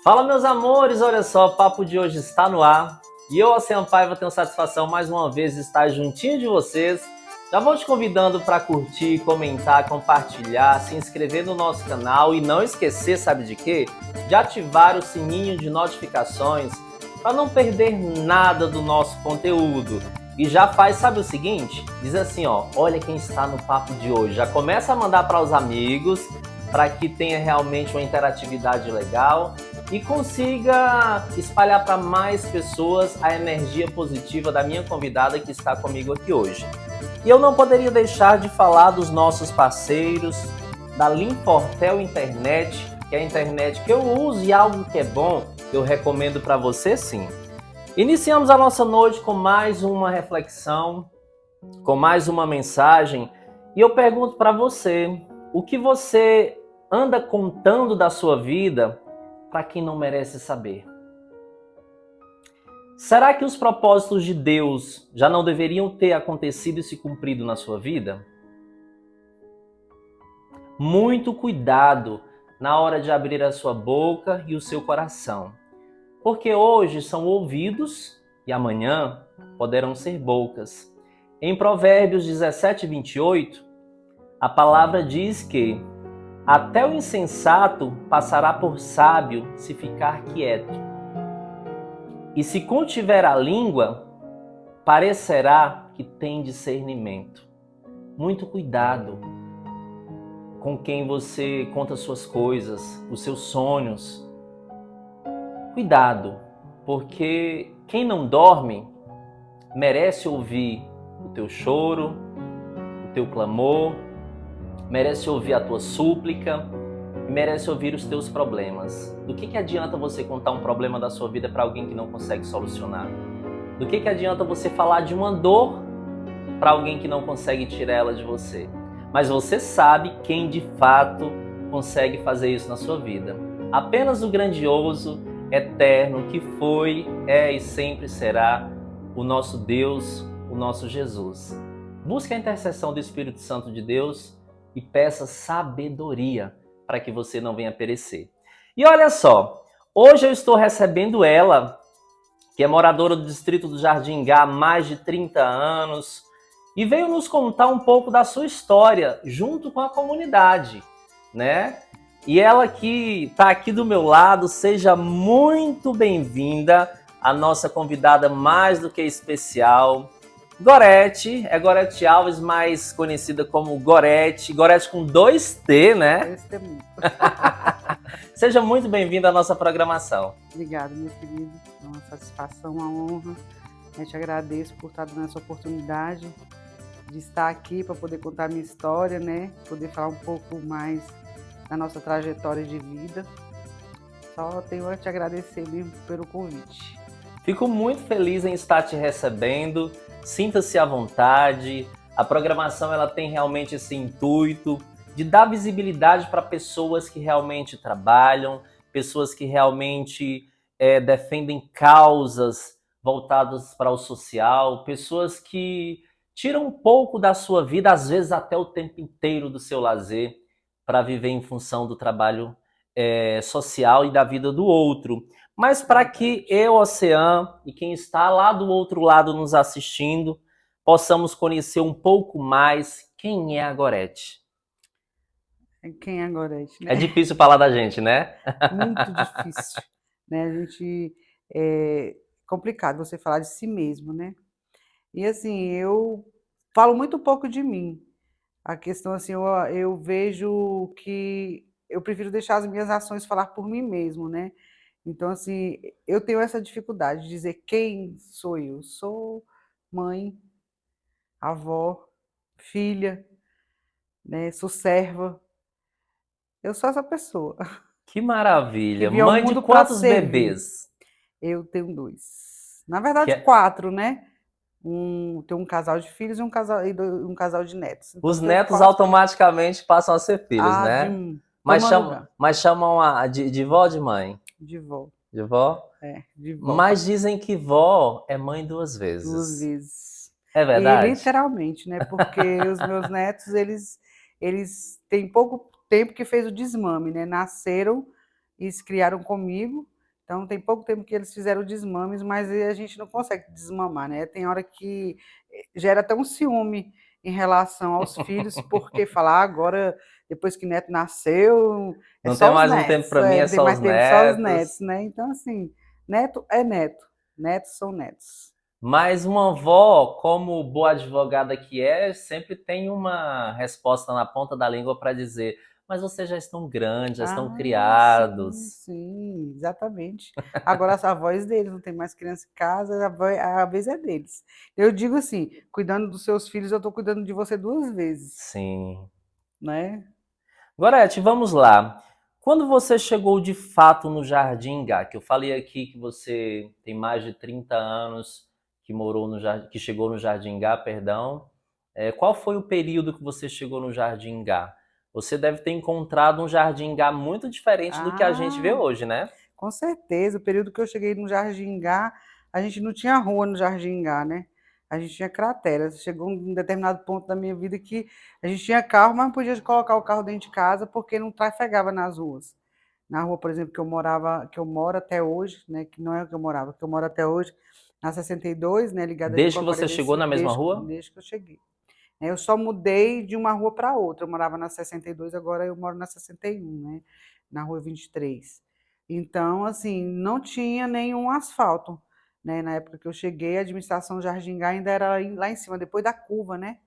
Fala, meus amores, olha só, o papo de hoje está no ar e eu, Ocean Paiva, tenho satisfação mais uma vez de estar juntinho de vocês. Já vou te convidando para curtir, comentar, compartilhar, se inscrever no nosso canal e não esquecer, sabe de quê? De ativar o sininho de notificações para não perder nada do nosso conteúdo. E já faz, sabe o seguinte? Diz assim, ó, olha quem está no papo de hoje. Já começa a mandar para os amigos, para que tenha realmente uma interatividade legal e consiga espalhar para mais pessoas a energia positiva da minha convidada que está comigo aqui hoje. E eu não poderia deixar de falar dos nossos parceiros, da Linfortel Internet, que é a internet que eu uso e algo que é bom, eu recomendo para você sim. Iniciamos a nossa noite com mais uma reflexão, com mais uma mensagem, e eu pergunto para você, o que você anda contando da sua vida para quem não merece saber? Será que os propósitos de Deus já não deveriam ter acontecido e se cumprido na sua vida? Muito cuidado na hora de abrir a sua boca e o seu coração, porque hoje são ouvidos e amanhã poderão ser bocas. Em Provérbios 17:28, a palavra diz que até o insensato passará por sábio se ficar quieto. E se contiver a língua, parecerá que tem discernimento. Muito cuidado com quem você conta suas coisas, os seus sonhos. Cuidado, porque quem não dorme merece ouvir o teu choro, o teu clamor, merece ouvir a tua súplica e merece ouvir os teus problemas. Do que adianta você contar um problema da sua vida para alguém que não consegue solucionar? Do que adianta você falar de uma dor para alguém que não consegue tirar ela de você? Mas você sabe quem de fato consegue fazer isso na sua vida. Apenas o grandioso, eterno, que foi, é e sempre será o nosso Deus, o nosso Jesus. Busque a intercessão do Espírito Santo de Deus e peça sabedoria para que você não venha perecer. E olha só, hoje eu estou recebendo ela, que é moradora do distrito do Jardim Gá há mais de 30 anos, e veio nos contar um pouco da sua história junto com a comunidade, né? E ela que está aqui do meu lado, seja muito bem-vinda, a nossa convidada mais do que especial, Gorete, é Gorete Alves, mais conhecida como Gorete, Gorete com 2T, né? 2T muito. Seja muito bem-vinda à nossa programação. Obrigada, meu querido, é uma satisfação, uma honra. Eu te agradeço por estar dando essa oportunidade de estar aqui para poder contar a minha história, né? Poder falar um pouco mais da nossa trajetória de vida. Só tenho a te agradecer mesmo pelo convite. Fico muito feliz em estar te recebendo. Sinta-se à vontade. A programação ela tem realmente esse intuito de dar visibilidade para pessoas que realmente trabalham, pessoas que realmente defendem causas voltadas para o social, pessoas que tiram um pouco da sua vida, às vezes até o tempo inteiro do seu lazer, para viver em função do trabalho social e da vida do outro. Mas para que eu, Ocean, e quem está lá do outro lado nos assistindo, possamos conhecer um pouco mais quem é a Gorete. Quem é a Gorete, né? É difícil falar da gente, né? Muito difícil, né? A gente é complicado você falar de si mesmo, né? E assim, eu falo muito pouco de mim. A questão assim, eu vejo que eu prefiro deixar as minhas ações falar por mim mesmo, né? Então, assim, eu tenho essa dificuldade de dizer quem sou eu. Sou mãe, avó, filha, né? Sou serva. Eu sou essa pessoa. Que maravilha! Que veio ao Mãe de mundo para quantos servir. bebês? Eu tenho 2. Na verdade, 4, né? Tenho um casal de filhos e um casal de netos. Então, os netos automaticamente passam a ser filhos, né? Mas chamam de vó ou de mãe? De vó. De vó? De vó. Mas dizem que vó é mãe 2 vezes. 2 vezes. É verdade? E literalmente, né? Porque os meus netos, eles têm pouco tempo que fez o desmame, né? Nasceram e se criaram comigo, então tem pouco tempo que eles fizeram desmames, mas a gente não consegue desmamar, né? Tem hora que gera até um ciúme em relação aos filhos, porque falar agora, depois que neto nasceu, é Não tem só os mais um tempo netos, para mim, é não tem só mais os tempo, só os netos, netos. né? Então, assim, neto é neto, netos são netos. Mas uma avó, como boa advogada que é, sempre tem uma resposta na ponta da língua para dizer: mas vocês já estão grandes, já estão Ah, sim, criados. sim, exatamente. Agora a voz deles, não tem mais criança em casa, a vez é deles. Eu digo assim, cuidando dos seus filhos, eu estou cuidando de você duas vezes, Sim. né? Gorete, vamos lá. Quando você chegou de fato no Jardim Gá, que eu falei aqui que você tem mais de 30 anos que morou no que chegou no Jardim Gá, perdão. Qual foi o período que você chegou no Jardim Gá? Você deve ter encontrado um Jardim Gá muito diferente do que a gente vê Ah, hoje, né? com certeza. O período que eu cheguei no Jardim Gá, a gente não tinha rua no Jardim Gá, né? A gente tinha crateras. Chegou um determinado ponto da minha vida que a gente tinha carro, mas não podia colocar o carro dentro de casa porque não trafegava nas ruas. Na rua, por exemplo, que eu morava, que eu moro até hoje, né? Que não é que eu morava, que eu moro até hoje, na 62, né? Ligada ali com Desde a que você chegou 45, na mesma rua? desde que eu cheguei. Eu só mudei de uma rua para outra. Eu morava na 62, agora eu moro na 61, né? Na rua 23. Então, assim, não tinha nenhum asfalto, né? Na época que eu cheguei, a administração Jardim Gá ainda era lá em cima, depois da curva, né?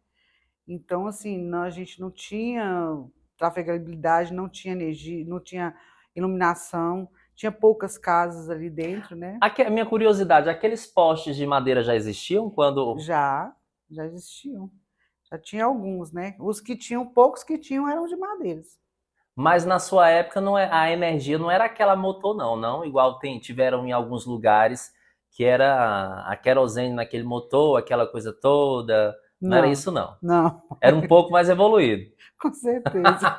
Então, assim, a gente não tinha trafegabilidade, não tinha energia, não tinha iluminação, tinha poucas casas ali dentro, né? A minha curiosidade, aqueles postes de madeira já existiam quando. Já, já existiam. Já tinha alguns, né? Os que tinham, poucos que tinham eram de madeiras. Mas na sua época não a energia não era aquela motor, não, não? Igual tiveram em alguns lugares que era a querosene naquele motor, aquela coisa toda. Não era Não, isso, não. não, Era um pouco mais evoluído. com certeza.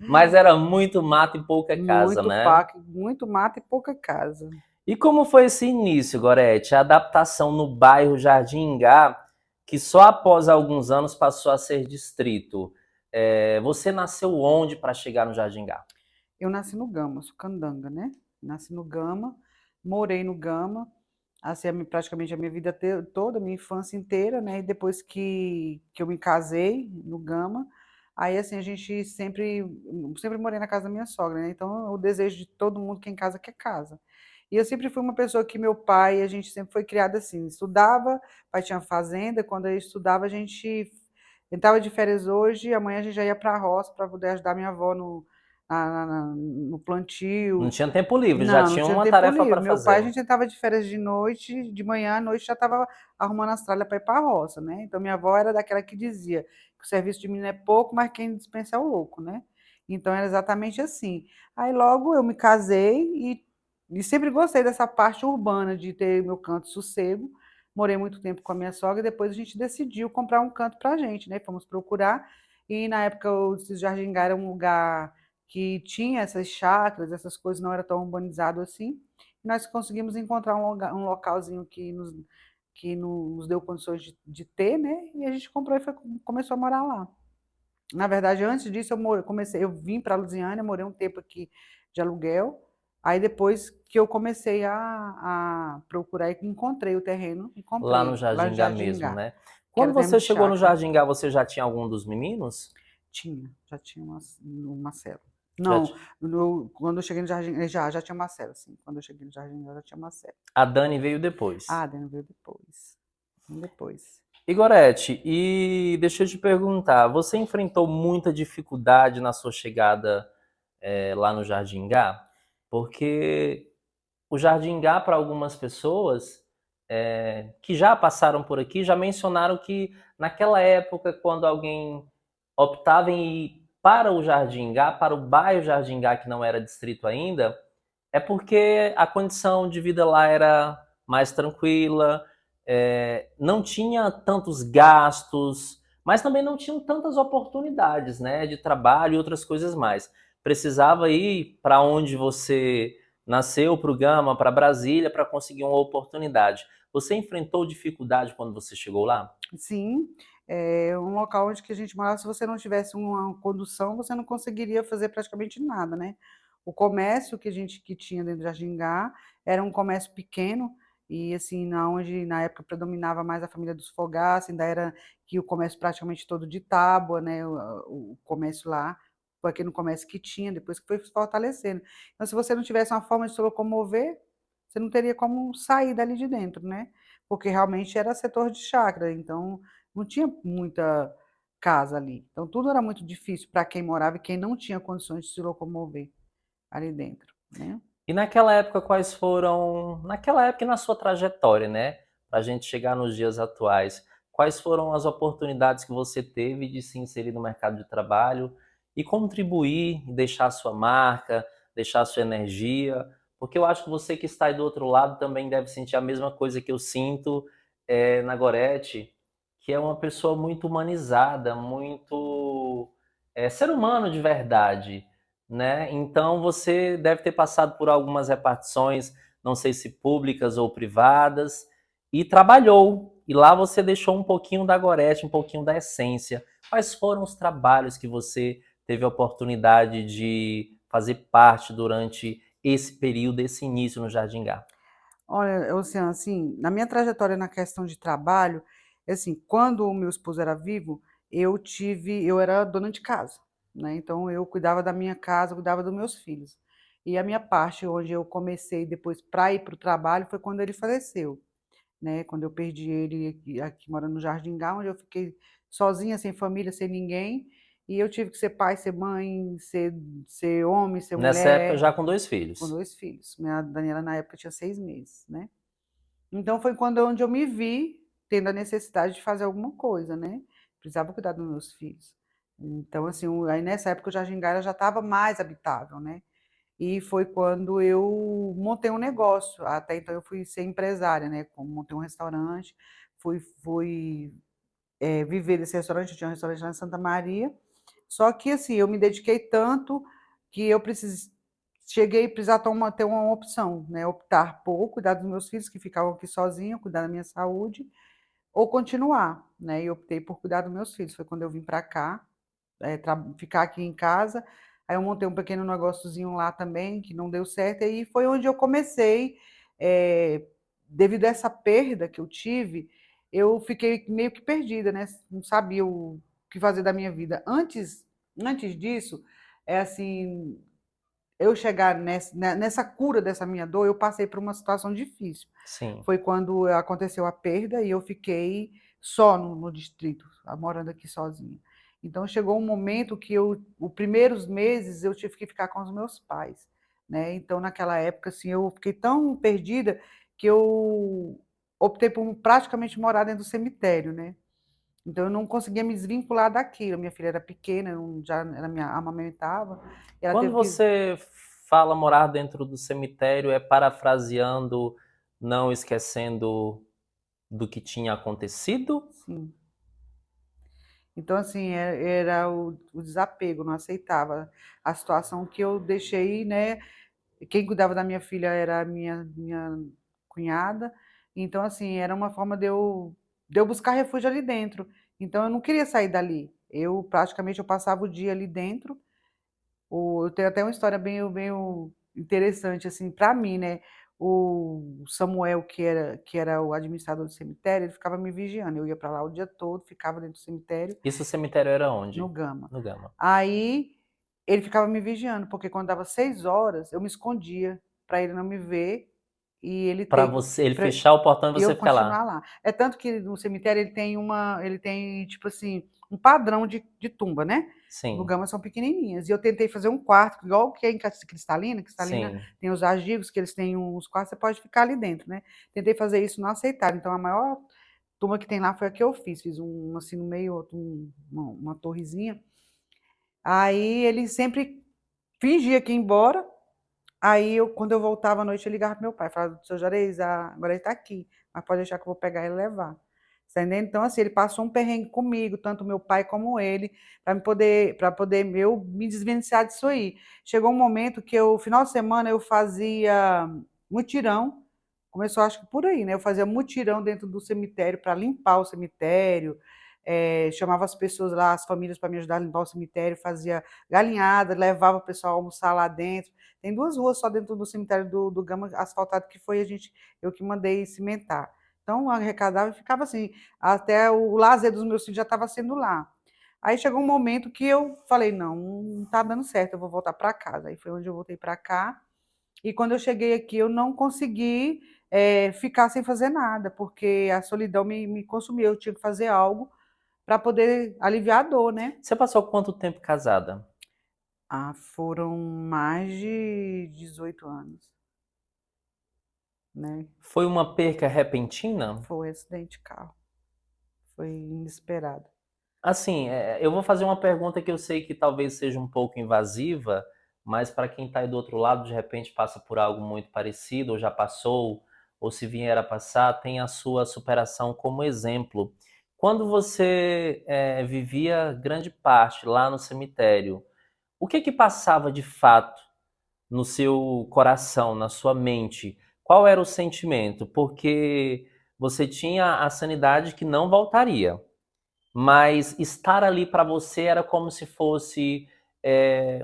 Mas era muito mato e pouca casa, Muito né? parque, muito mato e pouca casa. E como foi esse início, Gorete? A adaptação no bairro Jardim Ingá, que só após alguns anos passou a ser distrito. Você nasceu onde para chegar no Jardim Ingá? Eu nasci no Gama, sou candanga, né? Nasci no Gama, morei no Gama, assim, praticamente a minha vida toda, a minha infância inteira, né? E depois que eu me casei no Gama, aí assim, a gente sempre morei na casa da minha sogra, né? Então, o desejo de todo mundo que em casa quer casa. E eu sempre fui uma pessoa que meu pai, a gente sempre foi criada assim, estudava, pai tinha fazenda, quando eu estudava, a gente entrava de férias hoje, amanhã a gente já ia para a roça para poder ajudar minha avó no Não plantio. tinha tempo livre, já Não, não tinha tinha uma tempo tarefa livre. para Meu pai, a fazer. gente entrava de férias de noite, de manhã à noite já estava arrumando as tralhas para ir para a roça, né? Então, minha avó era daquela que dizia que o serviço de menino é pouco, mas quem dispensa é o louco, né? Então, era exatamente assim. Aí, logo, eu me casei e sempre gostei dessa parte urbana, de ter meu canto de sossego. Morei muito tempo com a minha sogra e depois a gente decidiu comprar um canto para a gente, né? Fomos procurar e, na época, o Jardim Gá era um lugar que tinha essas chácaras, essas coisas, não era tão urbanizado assim. E nós conseguimos encontrar um localzinho que nos deu condições de ter, né? E a gente comprou e começou a morar lá. Na verdade, antes disso, eu vim para a Lusiânia, morei um tempo aqui de aluguel. Aí depois que eu comecei a procurar e encontrei o terreno e Lá no comprei, lá no Jardim Gá Jardim mesmo, Ingá, né? que Quando era terreno você de chegou no chácara. Jardim Gá, você já tinha algum dos meninos? Já tinha uma Marcelo. Já Não, quando eu cheguei no Jardim, já tinha Marcelo, sim. Quando eu cheguei no Jardim, já tinha Marcelo. A Dani veio depois. Ah, a Dani veio depois. Depois. Igorete, e deixa eu te perguntar, você enfrentou muita dificuldade na sua chegada lá no Jardim Gá? Porque o Jardim Gá, para algumas pessoas que já passaram por aqui, já mencionaram que naquela época, quando alguém optava em ir para o Jardim Gá, para o bairro Jardim Gá, que não era distrito ainda, é porque a condição de vida lá era mais tranquila, não tinha tantos gastos, mas também não tinham tantas oportunidades, né, de trabalho e outras coisas mais. Precisava ir para onde você nasceu, para o Gama, para Brasília, para conseguir uma oportunidade. Você enfrentou dificuldade quando você chegou lá? Sim, é um local onde que a gente morava, se você não tivesse uma condução, você não conseguiria fazer praticamente nada, né. O comércio que tinha dentro de Jardingá era um comércio pequeno e, assim, na onde na época predominava mais a família dos Fogaça, ainda era que o comércio praticamente todo de tábua, né, o comércio lá, foi aquele comércio que tinha, depois que foi se fortalecendo. Então, se você não tivesse uma forma de se locomover, você não teria como sair dali de dentro, né, porque realmente era setor de chácara, então não tinha muita casa ali. Então tudo era muito difícil para quem morava e quem não tinha condições de se locomover ali dentro, né. E naquela época, quais foram, naquela época e na sua trajetória, né, para a gente chegar nos dias atuais, quais foram as oportunidades que você teve de se inserir no mercado de trabalho e contribuir, deixar a sua marca, deixar a sua energia? Porque eu acho que você que está aí do outro lado também deve sentir a mesma coisa que eu sinto na Gorete, que é uma pessoa muito humanizada, muito ser humano de verdade, né? Então você deve ter passado por algumas repartições, não sei se públicas ou privadas, e trabalhou. E lá você deixou um pouquinho da Gorete, um pouquinho da essência. Quais foram os trabalhos que você teve a oportunidade de fazer parte durante esse período, esse início no Jardim Gá? Olha, Luciana, assim, na minha trajetória na questão de trabalho, assim, quando o meu esposo era vivo, eu era dona de casa, né, então eu cuidava da minha casa, cuidava dos meus filhos. E a minha parte onde eu comecei depois para ir para o trabalho foi quando ele faleceu, né, quando eu perdi ele aqui morando no Jardim Gá, onde eu fiquei sozinha, sem família, sem ninguém, e eu tive que ser pai, ser mãe, ser homem, ser Nessa época mulher, já com 2 com filhos. 2 filhos. Minha Daniela na época tinha 6 meses, né. Então foi onde eu me vi tendo a necessidade de fazer alguma coisa, né, precisava cuidar dos meus filhos. Então assim, aí nessa época o Jardim Gaara já estava mais habitável, né, e foi quando eu montei um negócio, até então eu fui ser empresária, né, montei um restaurante, fui, viver desse restaurante, eu tinha um restaurante lá em Santa Maria, só que assim, eu me dediquei tanto que eu cheguei a precisar ter uma opção, né, optar por cuidar dos meus filhos que ficavam aqui sozinhos, cuidar da minha saúde, ou continuar, né, e optei por cuidar dos meus filhos. Foi quando eu vim para cá, ficar aqui em casa, aí eu montei um pequeno negóciozinho lá também, que não deu certo, e aí foi onde eu comecei, eh, devido a essa perda que eu tive, eu fiquei meio que perdida, né, não sabia o que fazer da minha vida. Antes disso, é assim, eu chegar nessa cura dessa minha dor, eu passei por uma situação difícil. Sim. Foi quando aconteceu a perda e eu fiquei só no distrito, morando aqui sozinha. Então chegou um momento que os primeiros meses eu tive que ficar com os meus pais, né. Então naquela época, assim, eu fiquei tão perdida que eu optei por praticamente morar dentro do cemitério, né. Então eu não conseguia me desvincular daquilo, minha filha era pequena, eu não já ela me amamentava, e ela Quando teve que você fala morar dentro do cemitério, é parafraseando, não esquecendo do que tinha acontecido? sim. Então, assim, era o desapego, não aceitava a situação que eu deixei, né. Quem cuidava da minha filha era a minha cunhada, então, assim, era uma forma de eu buscar refúgio ali dentro. Então eu não queria sair dali. Eu praticamente eu passava o dia ali dentro. Eu tenho até uma história bem interessante, assim, para mim, né. O Samuel, que era o administrador do cemitério, ele ficava me vigiando. Eu ia para lá o dia todo, ficava dentro do cemitério, Isso o cemitério era no onde? Gama. No Gama. Aí, ele ficava me vigiando, porque quando dava 6 horas, eu me escondia, para ele não me ver e ele Para ter você, ele pra fechar o portão e e eu você ficar lá. continuar lá. É tanto que no cemitério ele tem, tipo assim, um padrão de tumba, né. No Sim, Gama são pequenininhas, e eu tentei fazer um quarto, igual que é em Cristalina sim. tem os agigos, que eles têm uns quartos, você pode ficar ali dentro, né. Tentei fazer isso, não aceitaram, então a maior tumba que tem lá foi a que eu fiz um assim no meio, outro uma torrezinha. Aí ele sempre fingia que ia embora, aí quando eu voltava à noite, eu ligava para meu pai, falava: "Seu Juarez, agora ele está aqui, mas pode deixar que eu vou pegar ele e levar". Você tá entendendo? Então, assim, ele passou um perrengue comigo, tanto meu pai como ele, para poder eu me desvencilhar disso aí. Chegou um momento que final de semana, eu fazia mutirão, começou acho que por aí, né, eu fazia mutirão dentro do cemitério para limpar o cemitério, chamava as pessoas lá, as famílias, para me ajudar a limpar o cemitério, fazia galinhada, levava o pessoal a almoçar lá dentro. Tem 2 ruas só dentro do cemitério do Gama asfaltado, que foi eu que mandei cimentar. Então, arrecadava e ficava assim, até o lazer dos meus filhos já estava sendo lá. Aí chegou um momento que eu falei, não está dando certo, eu vou voltar para casa. Aí foi onde eu voltei para cá. E quando eu cheguei aqui, eu não consegui ficar sem fazer nada, porque a solidão me consumiu, eu tinha que fazer algo para poder aliviar a dor, né? Você passou quanto tempo casada? Ah, foram mais de 18 anos, né? Foi uma perca repentina? Foi acidente de carro, foi inesperado. Assim, eu vou fazer uma pergunta que eu sei que talvez seja um pouco invasiva, mas para quem está aí do outro lado, de repente passa por algo muito parecido, ou já passou, ou se vier a passar, tem a sua superação como exemplo. Quando você vivia grande parte lá no cemitério, o que que passava de fato no seu coração, na sua mente? Qual era o sentimento? Porque você tinha a sanidade que não voltaria, mas estar ali para você era como se fosse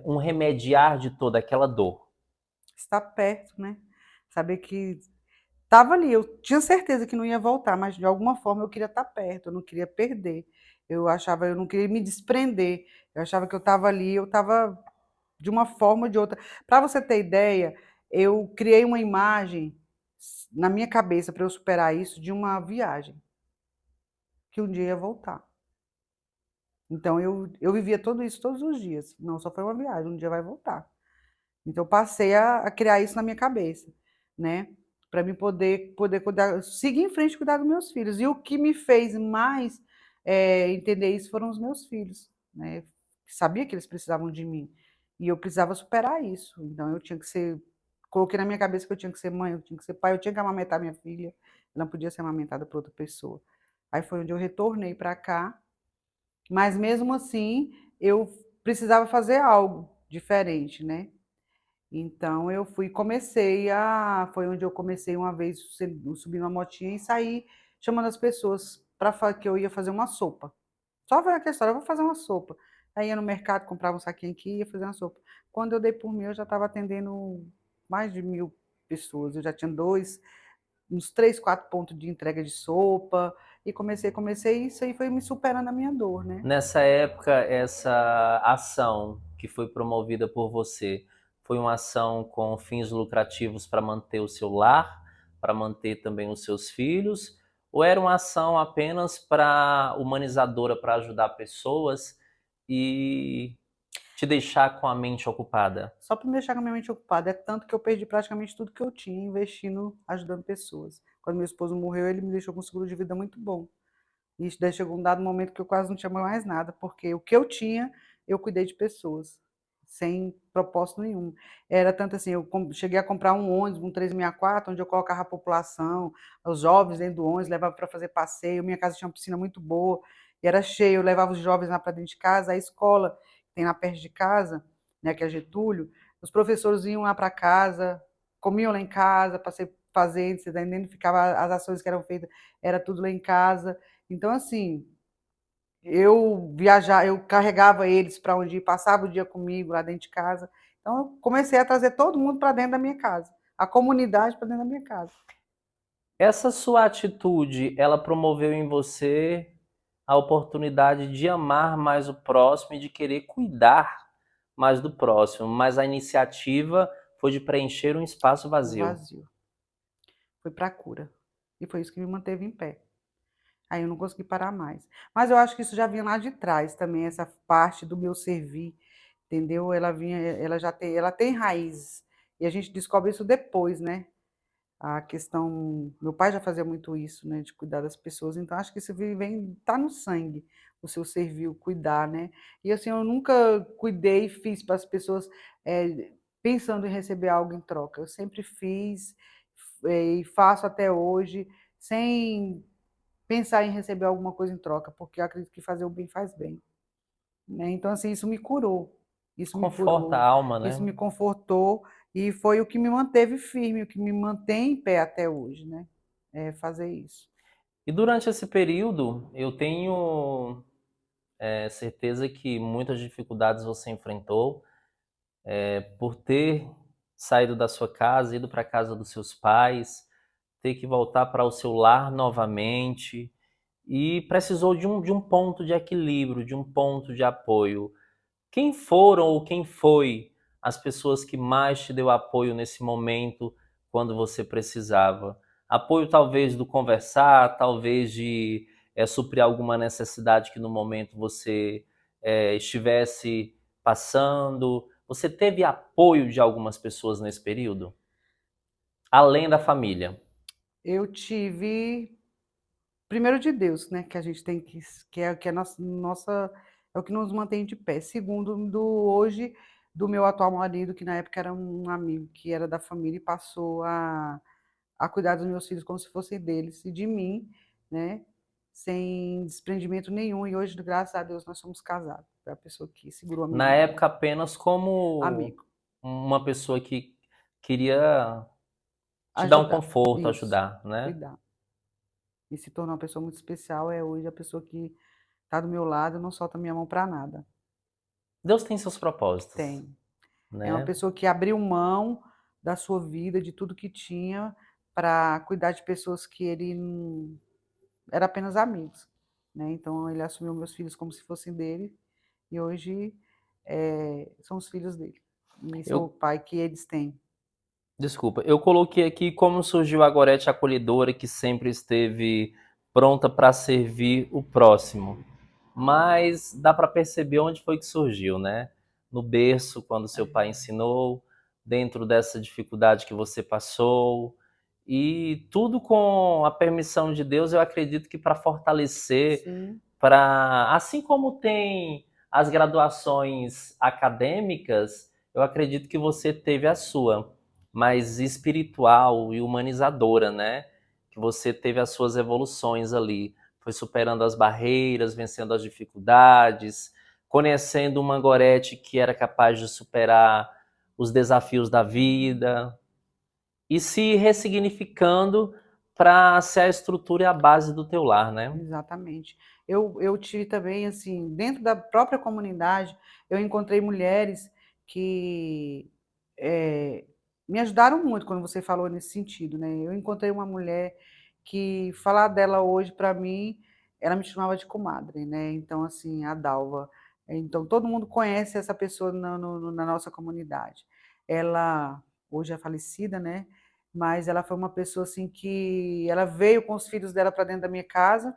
um remediar de toda aquela dor. Estar perto, né? Saber que estava ali, eu tinha certeza que não ia voltar, mas de alguma forma eu queria estar perto, eu não queria perder. Eu não queria me desprender. Eu achava que eu estava ali, eu estava de uma forma ou de outra. Para você ter ideia, eu criei uma imagem na minha cabeça para eu superar isso de uma viagem que um dia ia voltar. Então eu vivia tudo isso todos os dias. Não, só foi uma viagem, um dia vai voltar. Então eu passei a criar isso na minha cabeça, né? Para mim poder cuidar, seguir em frente e cuidar dos meus filhos. E o que me fez mais entender isso foram os meus filhos, né? Sabia que eles precisavam de mim e eu precisava superar isso. Então eu tinha que ser, coloquei na minha cabeça que eu tinha que ser mãe, eu tinha que ser pai, eu tinha que amamentar minha filha, ela não podia ser amamentada por outra pessoa. Aí foi onde eu retornei para cá, mas mesmo assim eu precisava fazer algo diferente, né? Então eu foi onde eu comecei uma vez subir uma motinha e sair chamando as pessoas para que eu ia fazer uma sopa. Só foi aquela história, eu vou fazer uma sopa. Aí ia no mercado, comprava um saquinho aqui e ia fazer uma sopa. Quando eu dei por mim, eu já estava atendendo mais de 1.000 pessoas. Eu já tinha uns 3, 4 pontos de entrega de sopa. E comecei, isso aí foi me superando a minha dor, né? Nessa época, essa ação que foi promovida por você foi uma ação com fins lucrativos para manter o seu lar, para manter também os seus filhos, ou era uma ação apenas para humanizadora, para ajudar pessoas e te deixar com a mente ocupada? Só para me deixar com a minha mente ocupada. É tanto que eu perdi praticamente tudo que eu tinha investindo, ajudando pessoas. Quando meu esposo morreu, ele me deixou com um seguro de vida muito bom. E isso daí chegou um dado momento que eu quase não tinha mais nada, porque o que eu tinha, eu cuidei de pessoas, sem propósito nenhum. Era tanto assim, eu cheguei a comprar um ônibus, um 364, onde eu colocava a população, os jovens dentro do ônibus, levava para fazer passeio. Minha casa tinha uma piscina muito boa, e era cheio, eu levava os jovens lá para dentro de casa. A escola, que tem lá perto de casa, né, que é Getúlio, os professores iam lá para casa, comiam lá em casa, passei fazendo, você tá entendendo? Ficava, as ações que eram feitas, era tudo lá em casa. Então, assim, eu carregava eles para onde ir, passava o dia comigo lá dentro de casa. Então, eu comecei a trazer todo mundo para dentro da minha casa, a comunidade para dentro da minha casa. Essa sua atitude, ela promoveu em você a oportunidade de amar mais o próximo e de querer cuidar mais do próximo, mas a iniciativa foi de preencher um espaço O vazio. vazio. Foi para a cura. E foi isso que me manteve em pé. Aí eu não consegui parar mais. Mas eu acho que isso já vinha lá de trás também, essa parte do meu servir, entendeu? Ela tem raízes. E a gente descobre isso depois, né? A questão, meu pai já fazia muito isso, né, de cuidar das pessoas, então acho que isso vem, tá no sangue, o seu servir, o cuidar, né? E assim, eu nunca cuidei e fiz para as pessoas pensando em receber algo em troca. Eu sempre fiz e faço até hoje, sem pensar em receber alguma coisa em troca, porque eu acredito que fazer o bem faz bem, né? Então, assim, isso me curou, isso me Conforta a curou, alma, isso né? me confortou e foi o que me manteve firme, o que me mantém em pé até hoje, né? É fazer isso. E durante esse período, eu tenho certeza que muitas dificuldades você enfrentou por ter saído da sua casa, ido para a casa dos seus pais, ter que voltar para o seu lar novamente e precisou de um ponto de equilíbrio, de um ponto de apoio. Quem foram ou quem foi as pessoas que mais te deu apoio nesse momento quando você precisava? Apoio talvez do conversar, talvez de suprir alguma necessidade que no momento você estivesse passando. Você teve apoio de algumas pessoas nesse período? Além da família. Eu tive, primeiro de Deus, né, que a gente tem que é nossa, é o que nos mantém de pé. Segundo, do hoje, do meu atual marido, que na época era um amigo que era da família e passou a cuidar dos meus filhos como se fossem deles e de mim, né, sem desprendimento nenhum. E hoje, graças a Deus, nós somos casados. Foi a pessoa que segurou a minha Na mão. época apenas como Amigo, uma pessoa que queria te dar um ajudar, conforto, isso, ajudar, né? cuidar. E se tornou uma pessoa muito especial, é hoje a pessoa que está do meu lado, não solta minha mão para nada. Deus tem seus propósitos, Tem. É uma né? pessoa que abriu mão da sua vida, de tudo que tinha, para cuidar de pessoas que ele não era apenas amigos, né. Então ele assumiu meus filhos como se fossem dele, e hoje, são os filhos dele, e sou o Eu, pai que eles têm. desculpa, eu coloquei aqui como surgiu a Gorete acolhedora que sempre esteve pronta para servir o próximo. Mas dá para perceber onde foi que surgiu, né? No berço, quando seu pai ensinou, dentro dessa dificuldade que você passou, e tudo com a permissão de Deus, eu acredito que para fortalecer, Sim, para assim como tem as graduações acadêmicas, eu acredito que você teve a sua, mais espiritual e humanizadora, né? Que você teve as suas evoluções ali, foi superando as barreiras, vencendo as dificuldades, conhecendo uma Gorete que era capaz de superar os desafios da vida e se ressignificando para ser a estrutura e a base do teu lar, né? exatamente. Eu tive também, assim, dentro da própria comunidade, eu encontrei mulheres que, me ajudaram muito quando você falou nesse sentido, né. Eu encontrei uma mulher que falar dela hoje para mim, ela me chamava de comadre, né, então assim, a Dalva. Então todo mundo conhece essa pessoa na nossa comunidade. Ela hoje é falecida, né, mas ela foi uma pessoa, assim, que ela veio com os filhos dela para dentro da minha casa,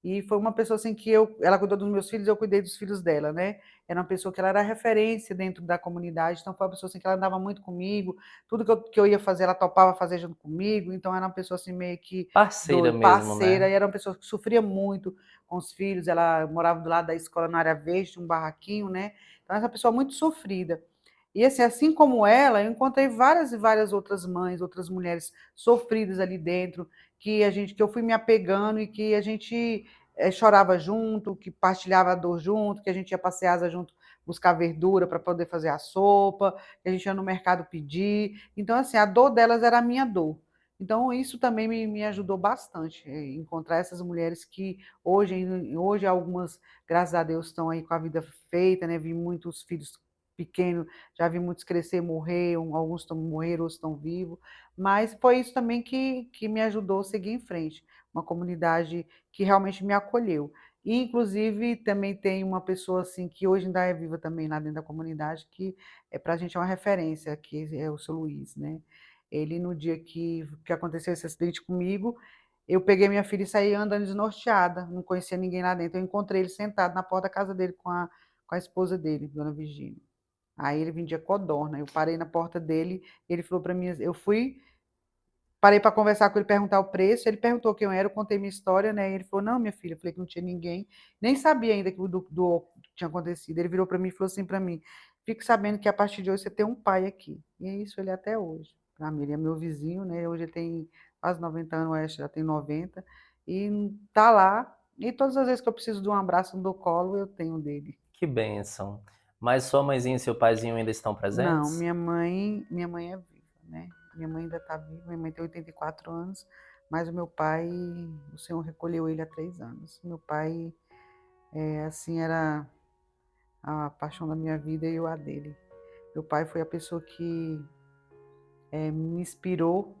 e foi uma pessoa assim que ela cuidou dos meus filhos, eu cuidei dos filhos dela, né? Era uma pessoa que ela era referência dentro da comunidade, então foi uma pessoa assim que ela andava muito comigo, tudo que eu ia fazer, ela topava fazer junto comigo, então era uma pessoa assim meio que Parceira doida, mesmo, parceira, né? e era uma pessoa que sofria muito com os filhos, ela morava do lado da escola na área verde, um barraquinho, né? Então era uma pessoa muito sofrida. E assim como ela, eu encontrei várias e várias outras mães, outras mulheres sofridas ali dentro, que eu fui me apegando e que a gente chorava junto, que partilhava a dor junto, que a gente ia passear junto buscar verdura para poder fazer a sopa, que a gente ia no mercado pedir. Então, assim, a dor delas era a minha dor. Então, isso também me ajudou bastante, encontrar essas mulheres que hoje algumas, graças a Deus, estão aí com a vida feita, né? Vi muitos filhos pequenos, já vi muitos crescer, morrer, alguns estão morreram, outros estão vivos, mas foi isso também que me ajudou a seguir em frente. Uma comunidade que realmente me acolheu. E, inclusive, também tem uma pessoa assim que hoje ainda é viva também lá dentro da comunidade, que para a gente é uma referência, que é o seu Luiz, né? Ele, no dia que aconteceu esse acidente comigo, eu peguei minha filha e saí andando desnorteada, não conhecia ninguém lá dentro. Eu encontrei ele sentado na porta da casa dele com a esposa dele, Dona Virgínia. Aí ele vendia codorna. Eu parei na porta dele, ele falou para mim, eu fui. Parei para conversar com ele, perguntar o preço. Ele perguntou quem eu era, eu contei minha história, né? E ele falou: Não, minha filha. Eu falei que não tinha ninguém, nem sabia ainda que que tinha acontecido. Ele virou para mim e falou assim para mim: Fique sabendo que a partir de hoje você tem um pai aqui. E é isso, ele é até hoje. Para mim, ele é meu vizinho, né? Hoje ele tem quase 90 anos, o Oeste já tem 90, e tá lá. E todas as vezes que eu preciso de um abraço no colo, eu tenho dele. Que bênção. Mas sua mãezinha e seu paizinho ainda estão Não, presentes? minha mãe é viva, né? Minha mãe ainda está viva, minha mãe tem 84 anos, mas o meu pai, o Senhor recolheu ele há 3 anos. Meu pai, assim, era a paixão da minha vida e eu a dele. Meu pai foi a pessoa que me inspirou,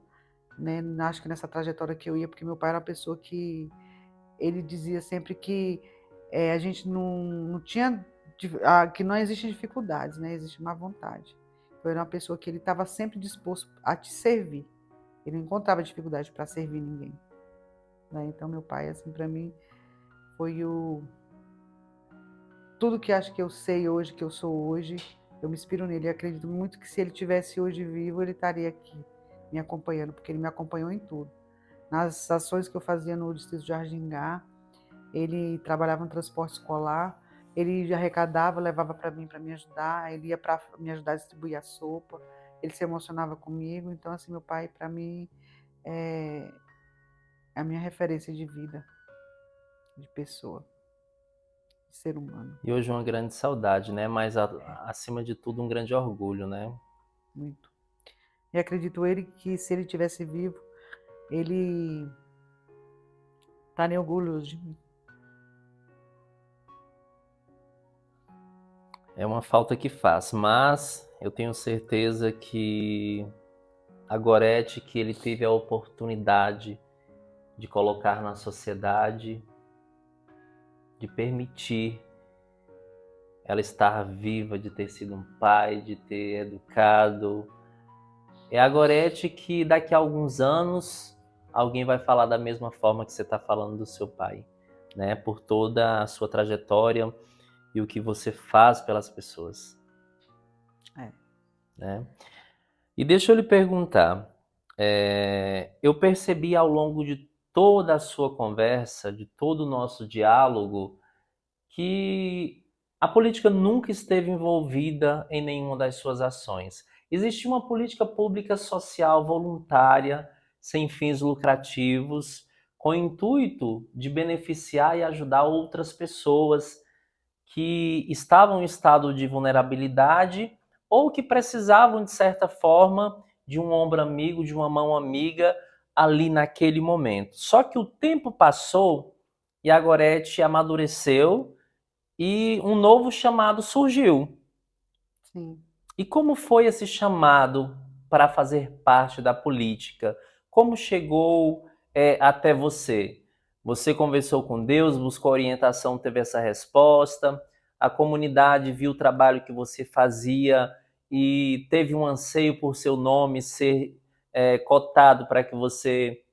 né? Acho que nessa trajetória que eu ia, porque meu pai era uma pessoa que ele dizia sempre que a gente não tinha, que não existe dificuldades, né? Existe má vontade. Então, era uma pessoa que ele estava sempre disposto a te servir. Ele não encontrava dificuldade para servir ninguém, né? Então, meu pai, assim, para mim, foi tudo que acho que eu sei hoje, que eu sou hoje, eu me inspiro nele. E acredito muito que se ele tivesse hoje vivo, ele estaria aqui me acompanhando, porque ele me acompanhou em tudo. Nas ações que eu fazia no Distrito de Argingá, ele trabalhava no transporte escolar, ele arrecadava, levava para mim para me ajudar, ele ia para me ajudar a distribuir a sopa, ele se emocionava comigo. Então, assim, meu pai, para mim, é a minha referência de vida, de pessoa, de ser humano. E hoje uma grande saudade, né? Mas acima de tudo um grande orgulho, né? Muito. E acredito ele que se ele tivesse vivo, ele estaria orgulhoso de mim. É uma falta que faz, mas eu tenho certeza que a Gorete, que ele teve a oportunidade de colocar na sociedade, de permitir ela estar viva, de ter sido um pai, de ter educado. É a Gorete que daqui a alguns anos alguém vai falar da mesma forma que você está falando do seu pai, né? Por toda a sua trajetória e o que você faz pelas pessoas. Né? E deixa eu lhe perguntar, eu percebi ao longo de toda a sua conversa, de todo o nosso diálogo, que a política nunca esteve envolvida em nenhuma das suas ações. Existia uma política pública social voluntária, sem fins lucrativos, com o intuito de beneficiar e ajudar outras pessoas que estavam em estado de vulnerabilidade ou que precisavam, de certa forma, de um ombro amigo, de uma mão amiga ali naquele momento. Só que o tempo passou e a Gorete amadureceu e um novo chamado surgiu. Sim. E como foi esse chamado para fazer parte da política? Como chegou até você? Você conversou com Deus, buscou orientação, teve essa resposta? A comunidade viu o trabalho que você fazia e teve um anseio por seu nome ser cotado para que você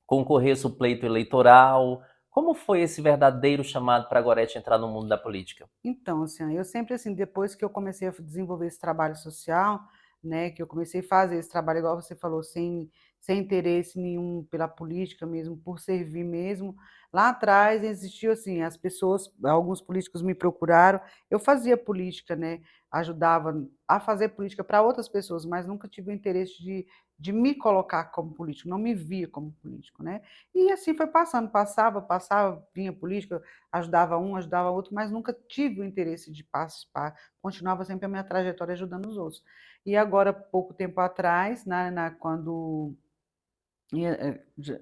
concorresse o pleito eleitoral? Como foi esse verdadeiro chamado para a Gorete entrar no mundo da política? Então, assim, eu sempre, assim, depois que eu comecei a desenvolver esse trabalho social, né, que eu comecei a fazer esse trabalho, igual você falou, sem interesse nenhum pela política mesmo, por servir mesmo, lá atrás existiu, assim, as pessoas, alguns políticos me procuraram, eu fazia política, né, ajudava a fazer política para outras pessoas, mas nunca tive o interesse de me colocar como político, não me via como político, né, e assim foi passando, passava, vinha política, ajudava um, ajudava outro, mas nunca tive o interesse de participar, continuava sempre a minha trajetória ajudando os outros. E agora, pouco tempo atrás, quando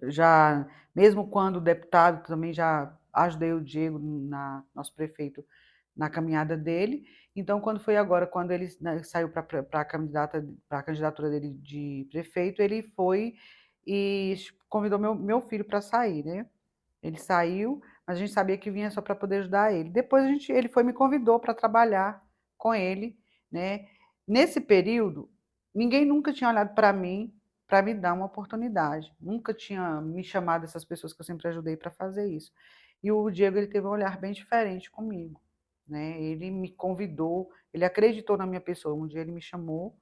já, mesmo quando deputado, também já ajudei o Diego, nosso prefeito, na caminhada dele. Então, quando foi agora, quando ele, né, saiu para a candidatura dele de prefeito, ele foi e convidou meu filho para sair, né? Ele saiu, mas a gente sabia que vinha só para poder ajudar ele. Depois ele foi e me convidou para trabalhar com ele, né? Nesse período, ninguém nunca tinha olhado para mim para me dar uma oportunidade. Nunca tinha me chamado essas pessoas que eu sempre ajudei para fazer isso. E o Diego, ele teve um olhar bem diferente comigo, né? Ele me convidou, ele acreditou na minha pessoa. Um dia ele me chamou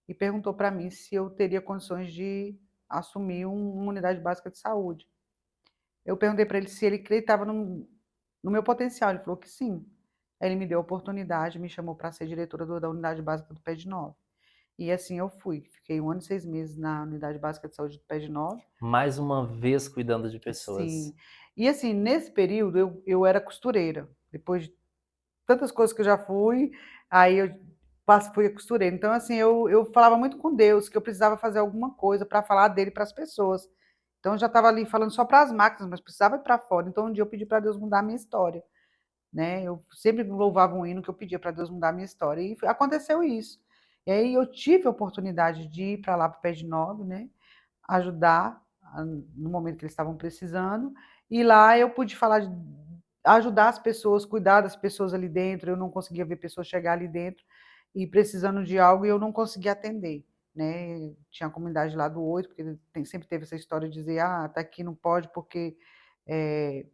e perguntou para mim se eu teria condições de assumir uma unidade básica de saúde. Eu perguntei para ele se ele acreditava no meu potencial. Ele falou que sim. Aí ele me deu a oportunidade, me chamou para ser diretora da unidade básica do PED 9. E assim eu fui. Fiquei 1 ano e 6 meses na unidade básica de saúde do PED 9. Mais uma vez cuidando de pessoas. Sim. E assim, nesse período eu era costureira. Depois de tantas coisas que eu já fui, aí eu fui a costureira. Então, assim, eu falava muito com Deus que eu precisava fazer alguma coisa para falar dele para as pessoas. Então eu já estava ali falando só para as máquinas, mas precisava ir para fora. Então um dia eu pedi para Deus mudar a minha história, né? Eu sempre louvava um hino que eu pedia para Deus mudar a minha história. E aconteceu isso. E aí eu tive a oportunidade de ir para lá para o Pé de Nove, né? Ajudar no momento que eles estavam precisando. E lá eu pude falar, ajudar as pessoas, cuidar das pessoas ali dentro. Eu não conseguia ver pessoas chegar ali dentro e precisando de algo e eu não conseguia atender, né? Tinha a comunidade lá do 8, porque sempre teve essa história de dizer, tá aqui, não pode porque é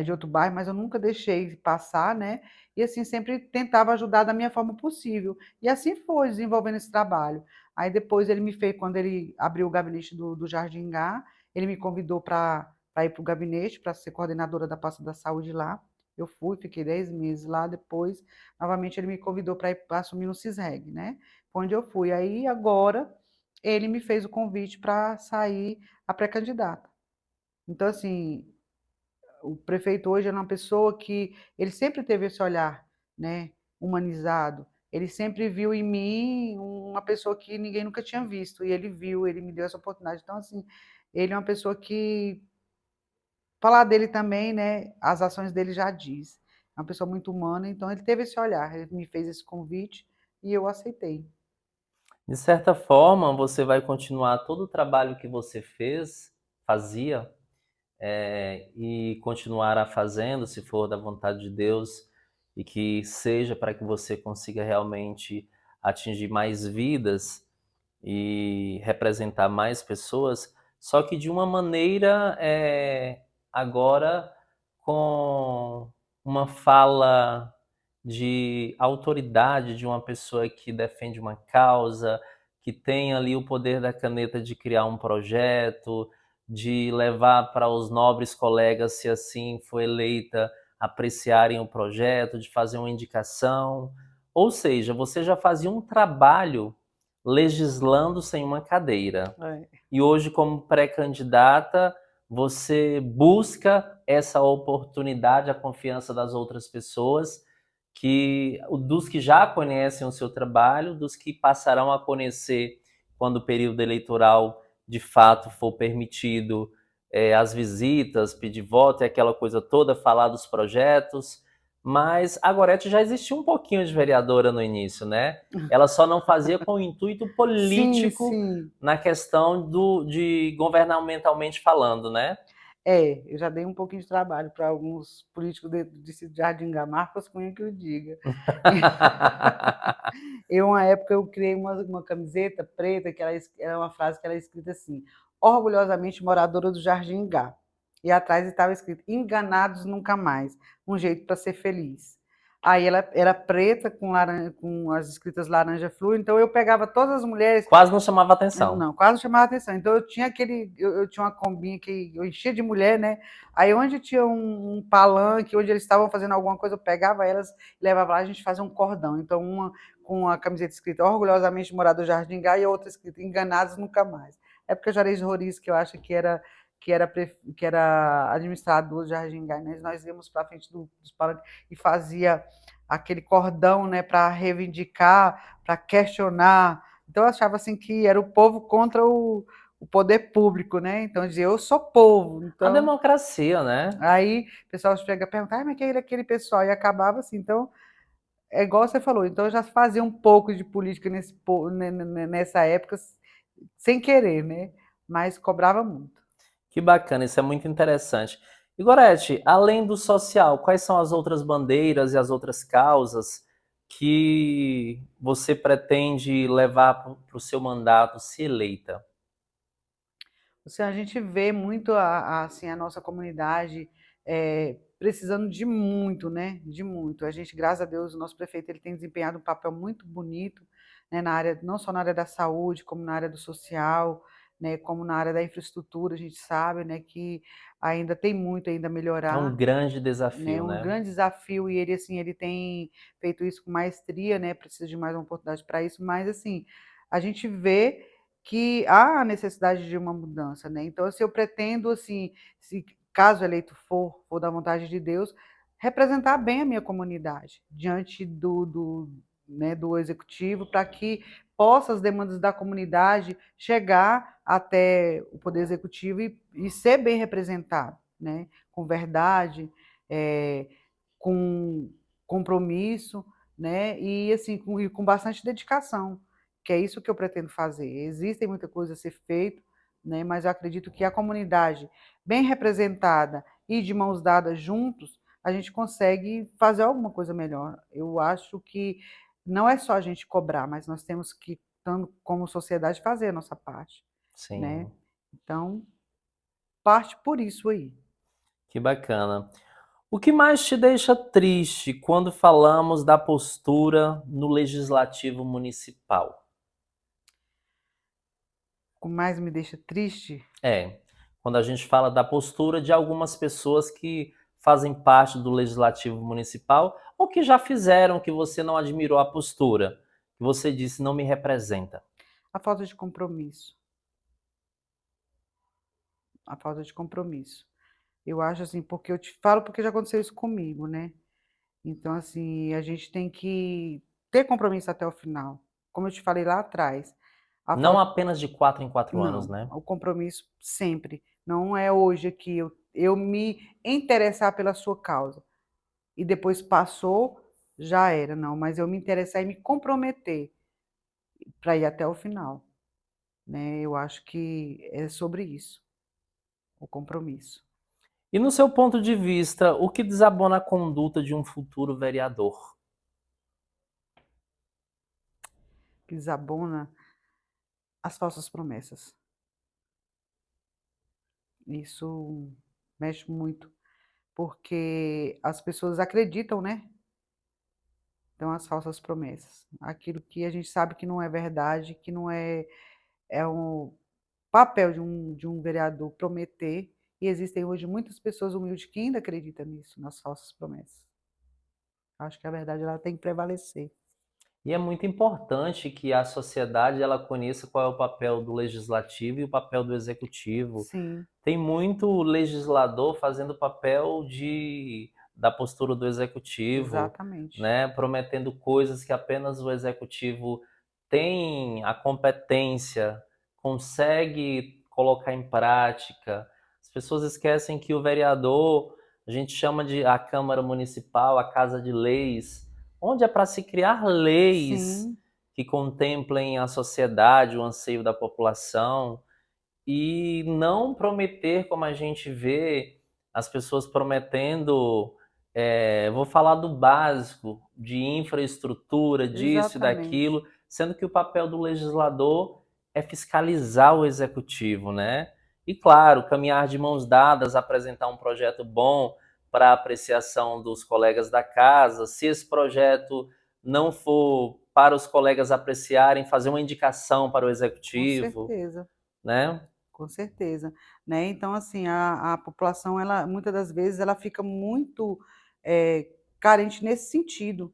de outro bairro, mas eu nunca deixei passar, né? E assim, sempre tentava ajudar da minha forma possível. E assim foi desenvolvendo esse trabalho. Aí depois ele me fez, quando ele abriu o gabinete do Jardim Gá, ele me convidou para ir para o gabinete, para ser coordenadora da pasta da saúde lá. Eu fui, fiquei 10 meses lá, depois, novamente, ele me convidou para ir pra assumir no CISREG, né? Foi onde eu fui. Aí, agora, ele me fez o convite para sair a pré-candidata. Então, assim, o prefeito hoje é uma pessoa que ele sempre teve esse olhar, né, humanizado. Ele sempre viu em mim uma pessoa que ninguém nunca tinha visto e ele viu, ele me deu essa oportunidade. Então assim, ele é uma pessoa que falar dele também, né, as ações dele já diz. É uma pessoa muito humana, então ele teve esse olhar, ele me fez esse convite e eu aceitei. De certa forma, você vai continuar todo o trabalho que você fazia, e continuará fazendo, se for da vontade de Deus, e que seja para que você consiga realmente atingir mais vidas e representar mais pessoas, só que de uma maneira agora com uma fala de autoridade de uma pessoa que defende uma causa, que tem ali o poder da caneta de criar um projeto, de levar para os nobres colegas, se assim for eleita, apreciarem o projeto, de fazer uma indicação. Ou seja, você já fazia um trabalho legislando sem uma cadeira. É. E hoje, como pré-candidata, você busca essa oportunidade, a confiança das outras pessoas, dos que já conhecem o seu trabalho, dos que passarão a conhecer quando o período eleitoral de fato for permitido, as visitas, pedir voto e aquela coisa toda, falar dos projetos. Mas a Gorete já existia um pouquinho de vereadora no início, né? Ela só não fazia com o intuito Sim, político sim. na questão de governamentalmente falando, né? Eu já dei um pouquinho de trabalho para alguns políticos de Jardim Gá, Marcos Cunha que eu diga. Uma época, eu criei uma camiseta preta, que era uma frase que era escrita assim: orgulhosamente moradora do Jardim Gá. E atrás estava escrito: enganados nunca mais, um jeito para ser feliz. Aí ela era preta com as escritas laranja flu, então eu pegava todas as mulheres. Quase não chamava atenção. Não, quase não chamava atenção. Então eu tinha eu tinha uma combinha que eu enchia de mulher, né? Aí onde tinha um palanque, onde eles estavam fazendo alguma coisa, eu pegava elas e levava lá, a gente fazia um cordão. Então uma com a camiseta escrita orgulhosamente morador do Jardim Gá e a outra escrita enganados nunca mais. É porque o Juarez Roriz, que eu acho que era administrador do Jardim Gá, né? Nós íamos para frente dos palanques e fazia aquele cordão, né, para reivindicar, para questionar. Então eu achava assim que era o povo contra o poder público, né? Então eu dizia, eu sou povo. A Então, democracia, né? aí o pessoal chega a perguntar, mas quem era aquele pessoal? E acabava assim. Então, é igual você falou, então eu já fazia um pouco de política nessa época, sem querer, né? Mas cobrava muito. Que bacana, isso é muito interessante. E Gorete, além do social, quais são as outras bandeiras e as outras causas que você pretende levar para o seu mandato se eleita? Assim, a gente vê muito assim, a nossa comunidade precisando de muito, né? De muito. A gente, graças a Deus, o nosso prefeito ele tem desempenhado um papel muito bonito, né, na área, não só na área da saúde, como na área do social, né, como na área da infraestrutura. A gente sabe, né, que ainda tem muito ainda a É um melhorar, grande né? desafio, Um né? grande desafio e ele assim, ele tem feito isso com maestria, né? Precisa de mais uma oportunidade para isso, mas assim, a gente vê que há a necessidade de uma mudança, né? Então, assim, eu pretendo assim, se caso eleito for da vontade de Deus, representar bem a minha comunidade diante né, do executivo, para que possa as demandas da comunidade chegar até o poder executivo e ser bem representado, né, com verdade, com compromisso, né, e assim com bastante dedicação, que é isso que eu pretendo fazer. Existem muita coisa a ser feito, né, mas eu acredito que a comunidade bem representada e de mãos dadas juntos, a gente consegue fazer alguma coisa melhor. Eu acho que não é só a gente cobrar, mas nós temos que, tanto como sociedade, fazer a nossa parte, né? Sim, Então, parte por isso aí. que bacana. O que mais te deixa triste quando falamos da postura no legislativo municipal? O que mais me deixa triste, É, quando a gente fala da postura de algumas pessoas que fazem parte do legislativo municipal ou que já fizeram que você não admirou a postura, que você disse não me representa. a falta de compromisso. A falta de compromisso. Eu acho assim, porque eu te falo porque já aconteceu isso comigo, né? Então, assim, a gente tem que ter compromisso até o final. Como eu te falei lá atrás, a Não falta. apenas de 4 em 4 anos, Não, né? o compromisso sempre. Não é hoje que eu me interessar pela sua causa e depois passou, já era, não. Mas eu me interessar e me comprometer para ir até o final, né? Eu acho que é sobre isso, o compromisso. E no seu ponto de vista, o que desabona a conduta de um futuro vereador? Que desabona as falsas promessas. Isso mexe muito, porque as pessoas acreditam, né? Então, as falsas promessas. Aquilo que a gente sabe que não é verdade, que não é um papel de um vereador prometer, e existem hoje muitas pessoas humildes que ainda acreditam nisso, nas falsas promessas. Acho que a verdade ela tem que prevalecer. E é muito importante que a sociedade ela conheça qual é o papel do legislativo e o papel do executivo. Sim, Tem muito legislador fazendo o papel da postura do executivo, exatamente. né, prometendo coisas que apenas o executivo tem a competência, consegue colocar em prática. As pessoas esquecem que o vereador, a gente chama de a Câmara Municipal, a Casa de Leis, onde é para se criar leis Sim, que contemplem a sociedade, o anseio da população e não prometer como a gente vê as pessoas prometendo, vou falar do básico, de infraestrutura, disso e exatamente. daquilo, sendo que o papel do legislador é fiscalizar o executivo, né? E claro, caminhar de mãos dadas, apresentar um projeto bom para apreciação dos colegas da casa. Se esse projeto não for para os colegas apreciarem, fazer uma indicação para o Com executivo, certeza. né? Com certeza, né, então assim, a população ela muitas das vezes ela fica muito, carente nesse sentido,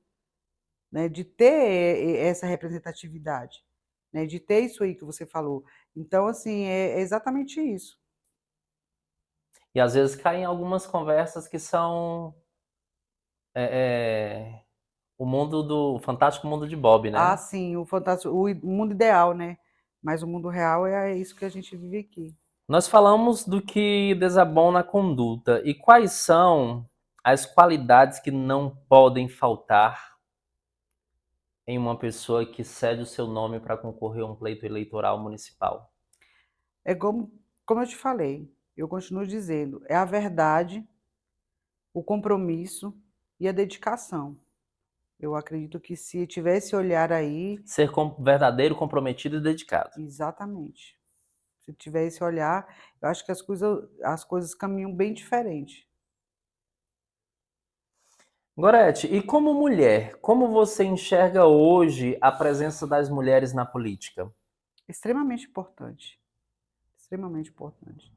né, de ter essa representatividade, né, de ter isso aí que você falou. Então assim, é exatamente isso. E às vezes caem em algumas conversas que são o mundo do fantástico mundo de Bob, Ah, né? sim, o fantástico o mundo ideal, né, mas o mundo real é isso que a gente vive aqui. Nós falamos do que desabona a conduta e quais são as qualidades que não podem faltar em uma pessoa que cede o seu nome para concorrer a um pleito eleitoral municipal. É como eu te falei, eu continuo dizendo, é a verdade, o compromisso e a dedicação. Eu acredito que se tiver esse olhar aí, Ser verdadeiro, comprometido e dedicado. exatamente. Se tiver esse olhar, eu acho que as coisas caminham bem diferente. Gorete, e como mulher, como você enxerga hoje a presença das mulheres na política? Extremamente importante, extremamente importante,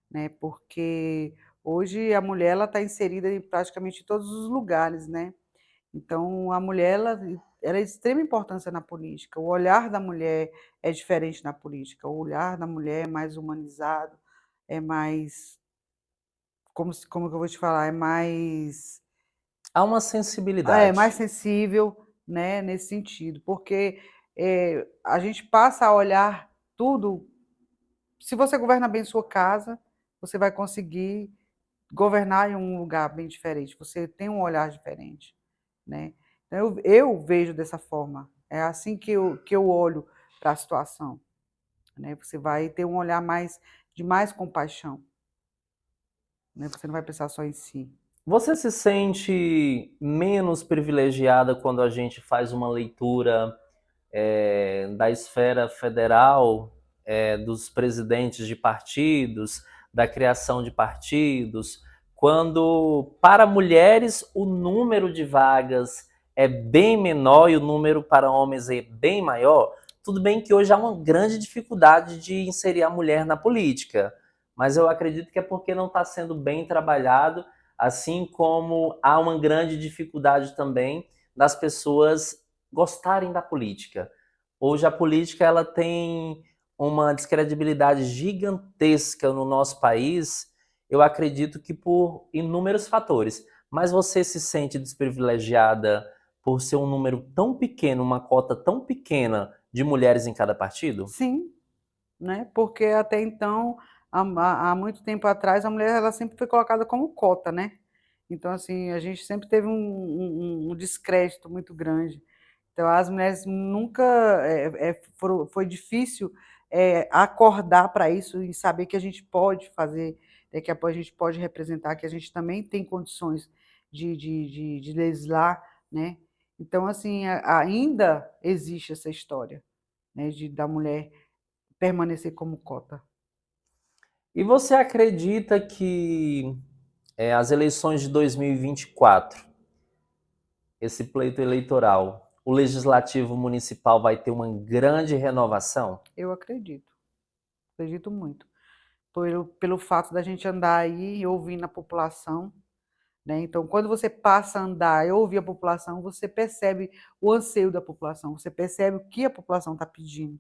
né? Porque hoje a mulher ela está inserida em praticamente todos os lugares, né? Então a mulher ela é de extrema importância na política. O olhar da mulher é diferente na política. O olhar da mulher é mais humanizado, é mais como que eu vou te falar, é mais Há uma mais sensibilidade. sensível, né, nesse sentido, porque a gente passa a olhar tudo. Se você governa bem sua casa, você vai conseguir governar em um lugar bem diferente, você tem um olhar diferente, né? Então, eu vejo dessa forma, é assim que eu olho para a situação, né? Você vai ter um olhar de mais compaixão, né? Você não vai pensar só em si. Você se sente menos privilegiada quando a gente faz uma leitura da esfera federal, dos presidentes de partidos, da criação de partidos, quando para mulheres o número de vagas é bem menor e o número para homens é bem maior? Tudo bem que hoje há uma grande dificuldade de inserir a mulher na política, mas eu acredito que é porque não está sendo bem trabalhado, assim como há uma grande dificuldade também das pessoas gostarem da política. Hoje a política ela tem uma descredibilidade gigantesca no nosso país, eu acredito que por inúmeros fatores. Mas você se sente desprivilegiada por ser um número tão pequeno, uma cota tão pequena de mulheres em cada partido? Sim, né? Porque até então, há muito tempo atrás, a mulher ela sempre foi colocada como cota, né? Então, assim, a gente sempre teve um descrédito muito grande. Então, as mulheres nunca foi difícil acordar para isso e saber que a gente pode fazer, né, que a gente pode representar, que a gente também tem condições de legislar, né? Então, assim, ainda existe essa história, né, da mulher permanecer como cota. E você acredita que as eleições de 2024, esse pleito eleitoral, o legislativo municipal vai ter uma grande renovação? Eu acredito muito. Pelo fato da gente andar aí ouvindo a população, né? Então, quando você passa a andar e ouvir a população, você percebe o anseio da população, você percebe o que a população está pedindo,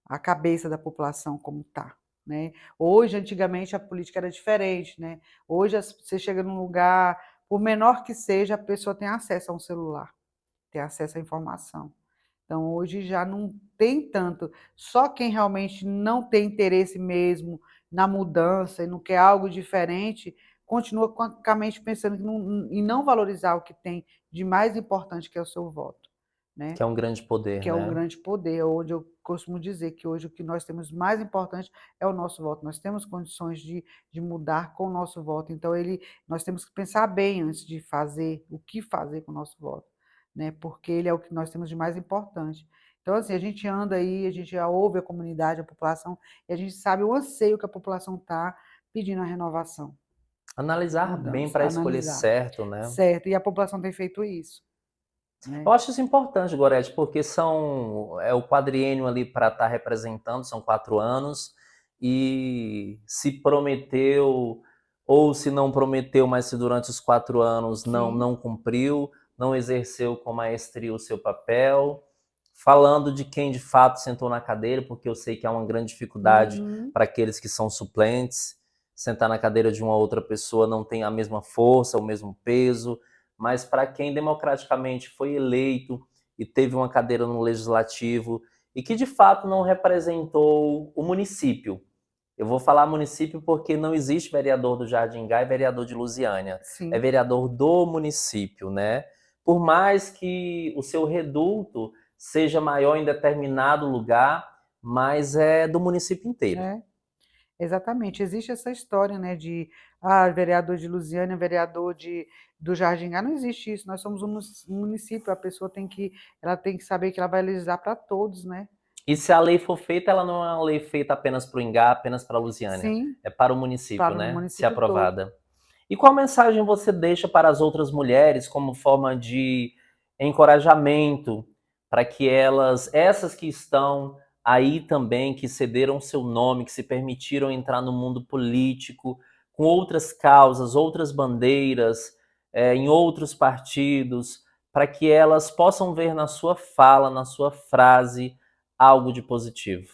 a cabeça da população como está. Né? Hoje, antigamente, a política era diferente. Né? Hoje, você chega num lugar, por menor que seja, a pessoa tem acesso a um celular, tem acesso à informação. Então, hoje já não tem tanto. Só quem realmente não tem interesse mesmo na mudança e não quer algo diferente, continua com a mente pensando em não valorizar o que tem de mais importante, que é o seu voto. Né? Que é um grande poder, Que é um né? grande poder, onde eu costumo dizer que hoje o que nós temos mais importante é o nosso voto. Nós temos condições de mudar com o nosso voto. Então, nós temos que pensar bem antes de fazer, o que fazer com o nosso voto, né? Porque ele é o que nós temos de mais importante. Então, assim, a gente anda aí, a gente já ouve a comunidade, a população, e a gente sabe o anseio que a população está pedindo a renovação, Analisar bem mudança, para escolher analisar. certo, né? Certo, e a população tem feito isso, Eu né? acho isso importante, Gorete, porque é o quadriênio ali para estar representando, são 4 anos, e se prometeu, ou se não prometeu, mas se durante os 4 anos Sim. não cumpriu, não exerceu com maestria o seu papel, falando de quem de fato sentou na cadeira, porque eu sei que há uma grande dificuldade Uhum. para aqueles que são suplentes, sentar na cadeira de uma outra pessoa não tem a mesma força, o mesmo peso, mas para quem democraticamente foi eleito e teve uma cadeira no legislativo e que de fato não representou o município. Eu vou falar município porque não existe vereador do Jardim Gá e vereador de Lusiânia. É Sim. vereador do município, né? Por mais que o seu reduto seja maior em determinado lugar, mas é do município inteiro. É. Exatamente, existe essa história, né, vereador de Lusiânia, do Jardim não existe isso, nós somos um município, a pessoa ela tem que saber que ela vai legislar para todos, né? E se a lei for feita, ela não é uma lei feita apenas para o Ingá, apenas para a Lusiânia. Sim, É para o município, para o né? Se município todo. aprovada. E qual mensagem você deixa para as outras mulheres como forma de encorajamento para que essas que estão aí também, que cederam seu nome, que se permitiram entrar no mundo político, com outras causas, outras bandeiras, em outros partidos, para que elas possam ver na sua fala, na sua frase, algo de positivo?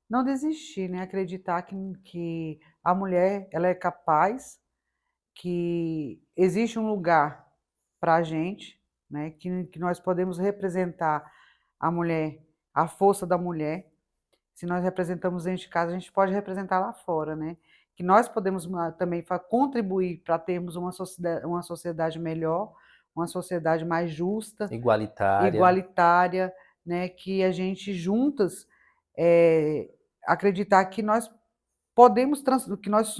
Não desistir, né? Acreditar que a mulher ela é capaz, que existe um lugar para a gente, né? Que nós podemos representar a mulher, a força da mulher. Se nós representamos dentro de casa, a gente pode representar lá fora, né? Que nós podemos também contribuir para termos uma sociedade melhor, uma sociedade mais justa, Igualitária. igualitária, né? Que a gente juntas é, acreditar que nós podemos, que nós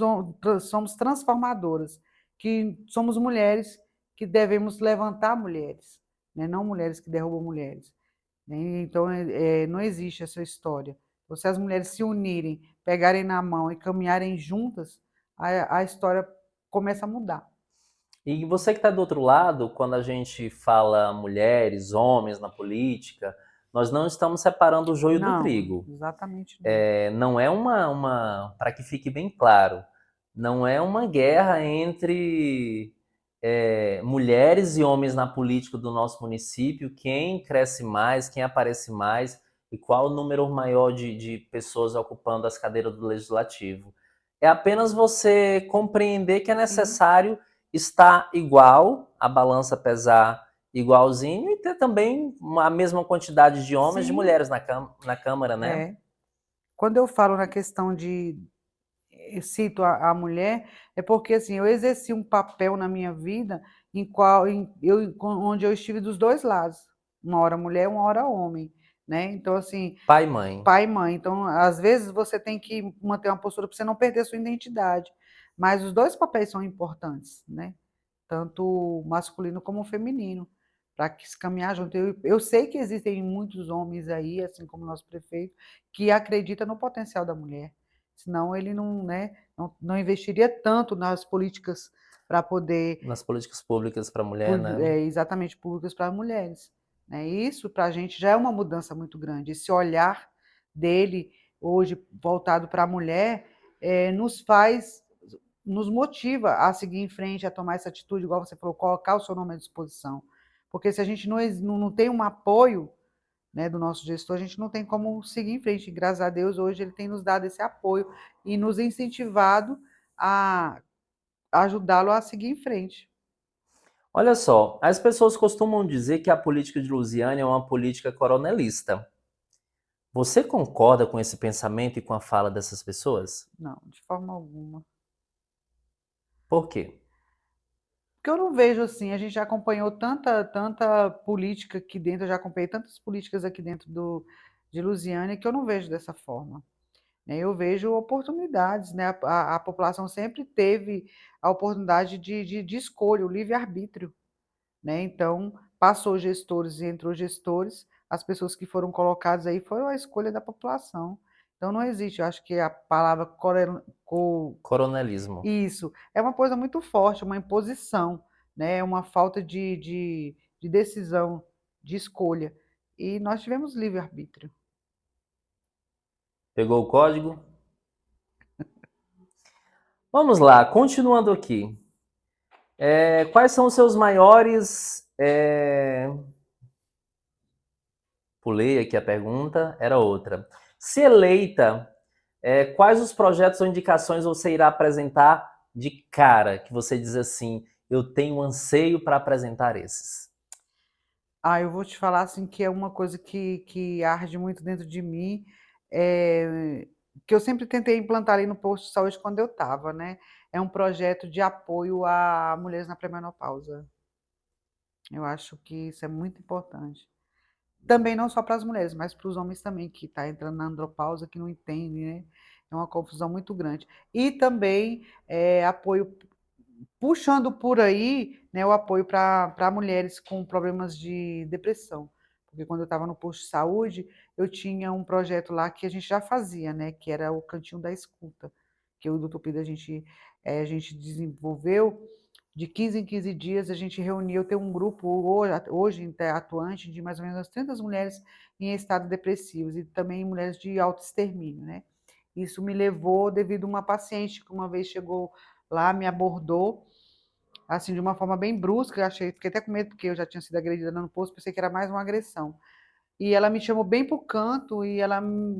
somos transformadoras, que somos mulheres que devemos levantar mulheres, né? Não mulheres que derrubam mulheres. Né? Então, não existe essa história. Então, se as mulheres se unirem, pegarem na mão e caminharem juntas, a história começa a mudar. E você que está do outro lado, quando a gente fala mulheres, homens na política, nós não estamos separando o joio do Não, trigo. exatamente não. Não é para que fique bem claro, não é uma guerra entre mulheres e homens na política do nosso município, quem cresce mais, quem aparece mais e qual o número maior de pessoas ocupando as cadeiras do legislativo. É apenas você compreender que é necessário estar igual, a balança pesar igualzinho e ter também a mesma quantidade de homens e de mulheres na Câmara, né? É. Quando eu falo na questão eu cito a mulher, é porque assim, eu exerci um papel na minha vida onde eu estive dos dois lados, uma hora mulher, uma hora homem, né? Então assim, Pai e mãe. pai e mãe. Então, às vezes você tem que manter uma postura para você não perder a sua identidade, mas os dois papéis são importantes, né? Tanto o masculino como o feminino, para que se caminhar junto. Eu sei que existem muitos homens aí, assim como o nosso prefeito, que acreditam no potencial da mulher, senão ele não, né, não investiria tanto nas políticas para poder, Nas políticas públicas para a mulher, né? exatamente, públicas para mulheres. Né? Isso, para a gente, já é uma mudança muito grande. Esse olhar dele, hoje, voltado para a mulher, nos motiva a seguir em frente, a tomar essa atitude, igual você falou, colocar o seu nome à disposição. Porque se a gente não tem um apoio, né, do nosso gestor, a gente não tem como seguir em frente. E, graças a Deus, hoje ele tem nos dado esse apoio e nos incentivado a ajudá-lo a seguir em frente. Olha só, as pessoas costumam dizer que a política de Lusiânia é uma política coronelista. Você concorda com esse pensamento e com a fala dessas pessoas? Não, de forma alguma. Por quê? Porque eu não vejo assim, a gente já acompanhou tanta política aqui dentro, eu já acompanhei tantas políticas aqui dentro de Lusiânia que eu não vejo dessa forma. Né? Eu vejo oportunidades, né? A população sempre teve a oportunidade de escolha, o livre-arbítrio. Né? Então, passou gestores e entrou gestores, as pessoas que foram colocadas aí foram a escolha da população. Então, não existe, eu acho que a palavra Coronelismo. isso é uma coisa muito forte, uma imposição, né? É uma falta de decisão, de escolha. E nós tivemos livre-arbítrio. Pegou o código? Vamos lá, continuando aqui. Quais são os seus maiores. Pulei aqui a pergunta, era outra. Se eleita, quais os projetos ou indicações você irá apresentar de cara, que você diz assim, eu tenho anseio para apresentar esses? Eu vou te falar assim que é uma coisa que arde muito dentro de mim, que eu sempre tentei implantar ali no posto de saúde quando eu estava, né? É um projeto de apoio a mulheres na pré-menopausa. Eu acho que isso é muito importante. Também não só para as mulheres, mas para os homens também, que está entrando na andropausa, que não entendem, né? É uma confusão muito grande. E também apoio, puxando por aí, né, o apoio para mulheres com problemas de depressão. Porque quando eu estava no posto de saúde, eu tinha um projeto lá que a gente já fazia, né, que era o Cantinho da Escuta, que o do Tupi a gente desenvolveu. De 15 em 15 dias a gente reunia, eu tenho um grupo hoje atuante de mais ou menos 30 mulheres em estado depressivos e também mulheres de autoextermínio, né? Isso me levou devido a uma paciente que uma vez chegou lá, me abordou, assim, de uma forma bem brusca, eu fiquei até com medo porque eu já tinha sido agredida no posto, pensei que era mais uma agressão. E ela me chamou bem para o canto e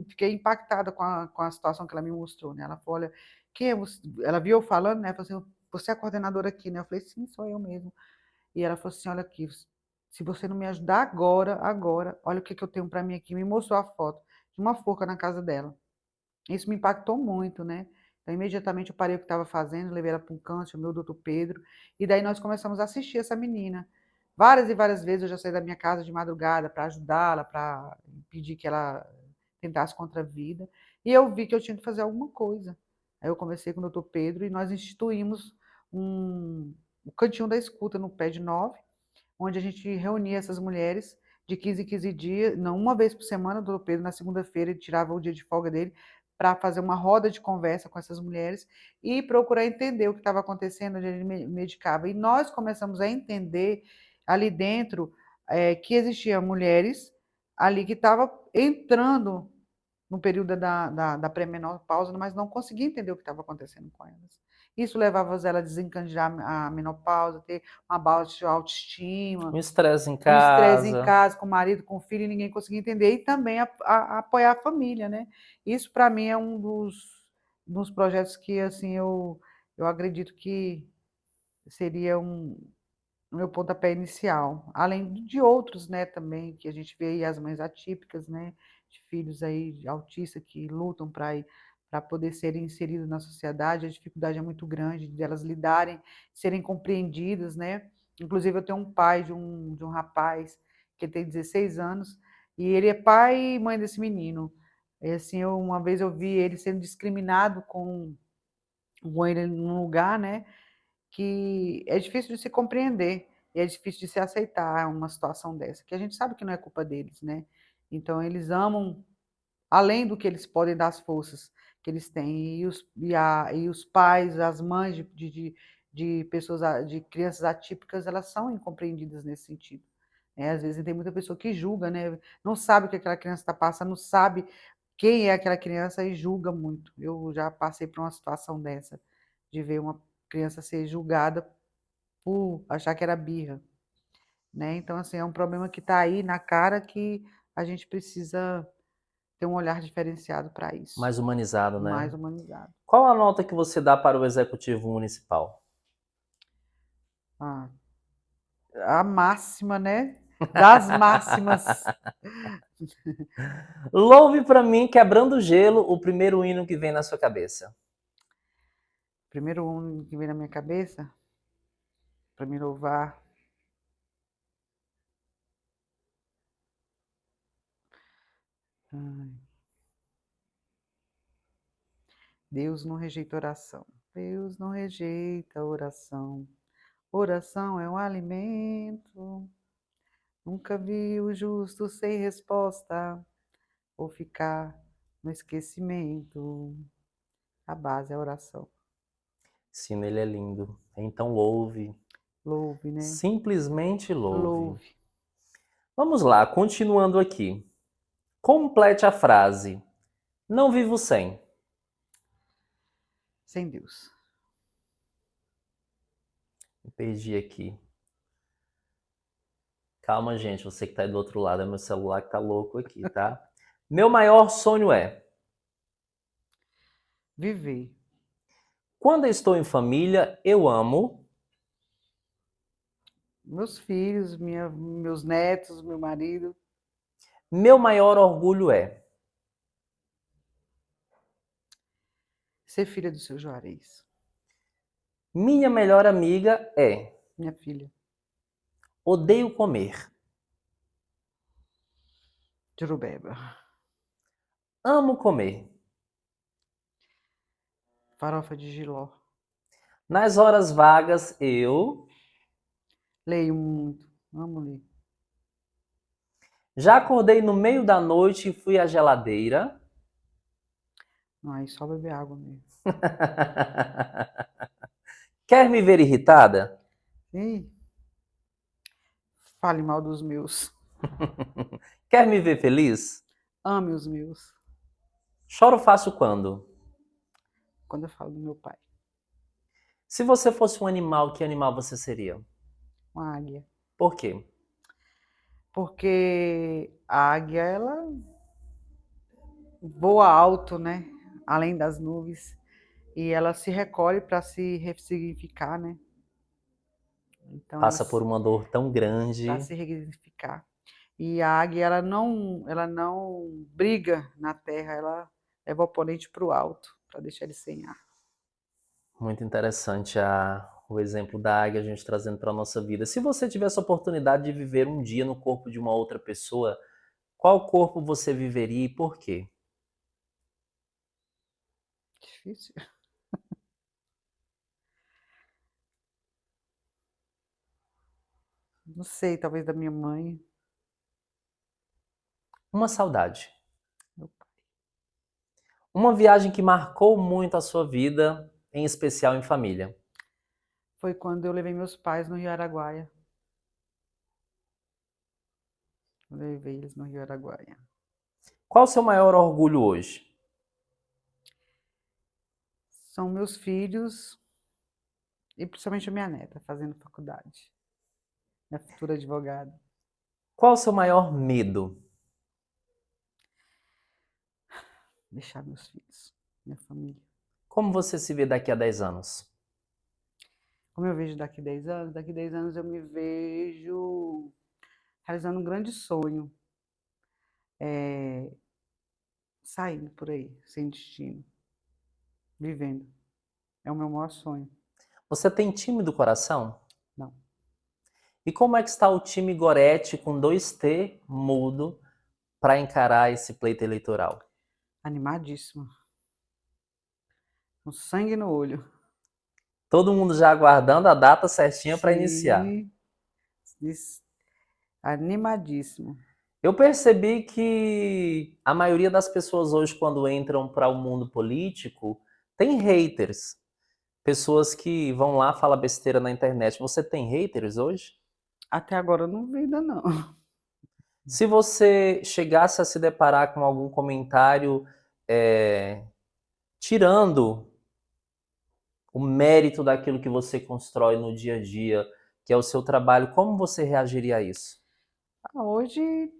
fiquei impactada com a situação que ela me mostrou, né? Ela falou, olha, quem é você? Ela viu eu falando, né? Falou assim, você é a coordenadora aqui, né? Eu falei, sim, sou eu mesmo. E ela falou assim, olha aqui, Se você não me ajudar agora, olha o que que eu tenho para mim aqui. Me mostrou a foto de uma forca na casa dela. Isso me impactou muito, né? Então, imediatamente eu parei o que estava fazendo, levei ela para um canto, chamei o doutor Pedro, e daí nós começamos a assistir essa menina. Várias e várias vezes eu já saí da minha casa de madrugada para ajudá-la, para impedir que ela tentasse contra a vida, e eu vi que eu tinha que fazer alguma coisa. Aí eu conversei com o doutor Pedro e nós instituímos o cantinho da escuta no pé de 9, onde a gente reunia essas mulheres de 15 em 15 dias, não, uma vez por semana, o doutor Pedro, na segunda-feira, ele tirava o dia de folga dele para fazer uma roda de conversa com essas mulheres e procurar entender o que estava acontecendo, onde ele medicava. E nós começamos a entender ali dentro que existiam mulheres ali que estavam entrando no período da pré-menopausa, mas não conseguia entender o que estava acontecendo com elas. Isso levava elas a desencadear a menopausa, ter uma baixa autoestima, Um estresse em um estresse em casa. casa, com o marido, com o filho, e ninguém conseguia entender, e também a apoiar a família, né? Isso, para mim, é um dos projetos que, assim, eu acredito que seria o meu pontapé inicial, além de outros, né, também, que a gente vê aí as mães atípicas, né, de filhos aí autistas que lutam para poder serem inseridos na sociedade, a dificuldade é muito grande de elas lidarem, serem compreendidas, né? Inclusive eu tenho um pai de um rapaz que tem 16 anos e ele é pai e mãe desse menino. E, assim, uma vez eu vi ele sendo discriminado com ele num lugar, né? Que é difícil de se compreender e é difícil de se aceitar uma situação dessa, que a gente sabe que não é culpa deles, né? Então eles amam além do que eles podem dar as forças que eles têm e os pais, as mães de pessoas de crianças atípicas, elas são incompreendidas nesse sentido. Né? Às vezes tem muita pessoa que julga, né? Não sabe o que aquela criança está passando, não sabe quem é aquela criança e julga muito. Eu já passei por uma situação dessa, de ver uma criança ser julgada por achar que era birra, né? Então, assim, é um problema que está aí na cara que a gente precisa ter um olhar diferenciado para isso, Mais humanizado, mais né? humanizado. Qual a nota que você dá para o executivo municipal? Ah, a máxima, né? Das máximas. Louve para mim, quebrando o gelo, o primeiro hino que vem na sua cabeça. Primeiro um que vem na minha cabeça, para me louvar. Ai, Deus não rejeita oração. Deus não rejeita oração. Oração é um alimento. Nunca vi o justo sem resposta ou ficar no esquecimento. A base é a oração. Sim, ele é lindo. Então louve. Louve, né? Simplesmente louve. Louve. Vamos lá, continuando aqui. Complete a frase. Não vivo sem. Sem Deus. Me perdi aqui. Calma, gente, você que tá aí do outro lado, é meu celular que tá louco aqui, tá? Meu maior sonho é: Viver. quando eu estou em família, eu amo. Meus filhos, meus netos, meu marido. Meu maior orgulho é: Ser filha do seu Juarez. minha melhor amiga é: Minha filha. odeio comer. Jurubeba. Amo comer. Farofa de Jiló. Nas horas vagas, eu Leio muito. Amo ler. já acordei no meio da noite e fui à geladeira. Aí só beber água mesmo. Quer me ver irritada? Ih, fale mal dos meus. Quer me ver feliz? Ame os meus. Choro fácil quando? Quando eu falo do meu pai. Se você fosse um animal, que animal você seria? Uma águia. Por quê? Porque a águia, ela voa alto, né? Além das nuvens. E ela se recolhe para se ressignificar, né? Então Passa por uma dor tão para grande. se ressignificar. E a águia, ela não briga na terra, ela leva o oponente para o alto, para deixar ele sem ar. Muito interessante o exemplo da águia a gente trazendo para a nossa vida. Se você tivesse a oportunidade de viver um dia no corpo de uma outra pessoa, qual corpo você viveria e por quê? Difícil. Não sei, talvez da minha mãe. Uma saudade. Meu pai. Uma viagem que marcou muito a sua vida, em especial em família. Foi quando eu levei meus pais no Rio Araguaia. Eu levei eles no Rio Araguaia. Qual o seu maior orgulho hoje? São meus filhos e principalmente a minha neta fazendo faculdade. Minha futura advogada. Qual o seu maior medo? Deixar meus filhos, minha família. Como você se vê daqui a 10 anos? Como eu vejo daqui 10 anos? Daqui 10 anos eu me vejo realizando um grande sonho. Saindo por aí, sem destino. Vivendo. É o meu maior sonho. Você tem time do coração? Não. E como é que está o time Gorete com 2T mudo para encarar esse pleito eleitoral? Animadíssimo. Com sangue no olho. Todo mundo já aguardando a data certinha para iniciar. Sim. Animadíssimo. Eu percebi que a maioria das pessoas hoje, quando entram para o mundo político, tem haters. Pessoas que vão lá falar besteira na internet. Você tem haters hoje? Até agora eu não vi ainda não. Se você chegasse a se deparar com algum comentário tirando o mérito daquilo que você constrói no dia a dia, que é o seu trabalho, como você reagiria a isso? Hoje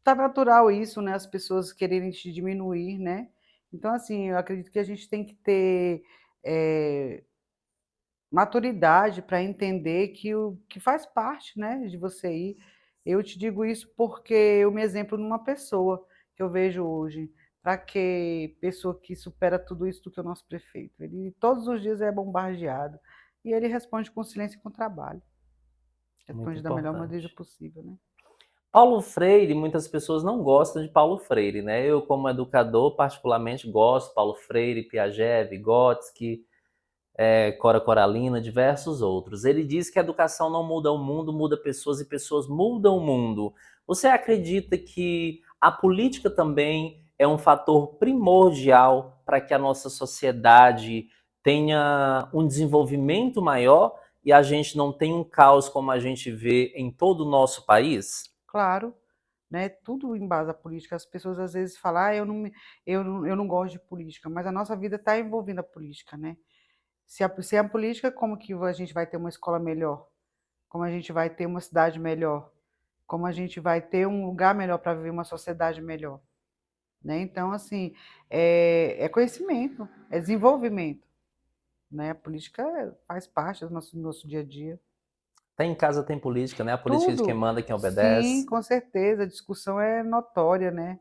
tá natural isso, né? As pessoas quererem te diminuir, né? Então, assim, eu acredito que a gente tem que ter maturidade para entender que o que faz parte, né, de você ir. Eu te digo isso porque eu me exemplo numa pessoa que eu vejo hoje. Para que pessoa que supera tudo isso do que o nosso prefeito? Ele todos os dias é bombardeado e ele responde com silêncio e com trabalho. Muito Responde da melhor maneira importante. possível, né? Paulo Freire, muitas pessoas não gostam de Paulo Freire, né? Eu, como educador, particularmente gosto de Paulo Freire, Piaget, Vygotsky, Cora Coralina, diversos outros. Ele diz que a educação não muda o mundo, muda pessoas e pessoas mudam o mundo. Você acredita que a política também é um fator primordial para que a nossa sociedade tenha um desenvolvimento maior e a gente não tenha um caos como a gente vê em todo o nosso país? Claro, né? Tudo embasa a política. As pessoas às vezes falam, eu não gosto de política, mas a nossa vida está envolvendo a política, né? Se a política, como que a gente vai ter uma escola melhor? Como a gente vai ter uma cidade melhor? Como a gente vai ter um lugar melhor para viver uma sociedade melhor, né? Então, assim, é conhecimento, é desenvolvimento, né? A política faz parte do nosso dia a dia. Tem em casa, tem política, né? A política é de quem Tudo, manda, quem sim, obedece. com certeza, a discussão é notória, né?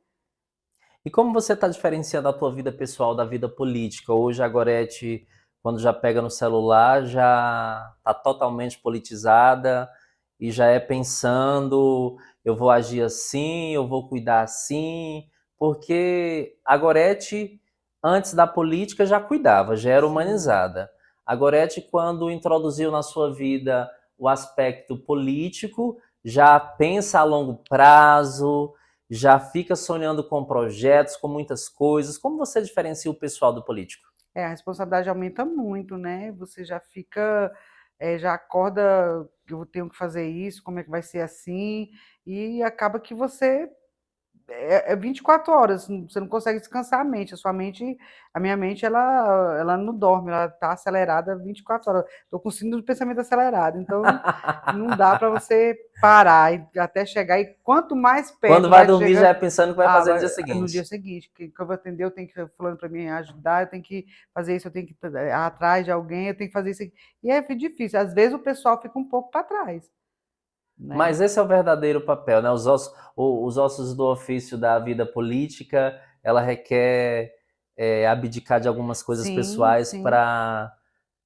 E como você está diferenciando a tua vida pessoal da vida política? Hoje a Gorete, quando já pega no celular, já está totalmente politizada e já é pensando, eu vou agir assim, eu vou cuidar assim, porque a Gorete, antes da política, já cuidava, já era Sim, humanizada. A Gorete, quando introduziu na sua vida o aspecto político, já pensa a longo prazo, já fica sonhando com projetos, com muitas coisas. Como você diferencia o pessoal do político? a responsabilidade aumenta muito, né? Você já fica, já acorda, eu tenho que fazer isso, como é que vai ser assim, e acaba que você é 24 horas, você não consegue descansar a mente. A minha mente, ela não dorme, ela está acelerada 24 horas. Estou com síndrome do pensamento acelerado, então não dá para você parar até chegar. E quanto mais Quando perto vai vai dormir já chegando, é pensando o que vai fazer no dia no dia seguinte. seguinte, que eu vou atender, eu tenho que fulano para me ajudar, eu tenho que fazer isso, eu tenho que ir atrás de alguém, eu tenho que fazer isso. E é difícil. Às vezes o pessoal fica um pouco para trás, né? Mas esse é o verdadeiro papel, né? Os ossos do ofício da vida política, ela requer abdicar de algumas coisas Sim, pessoais sim. para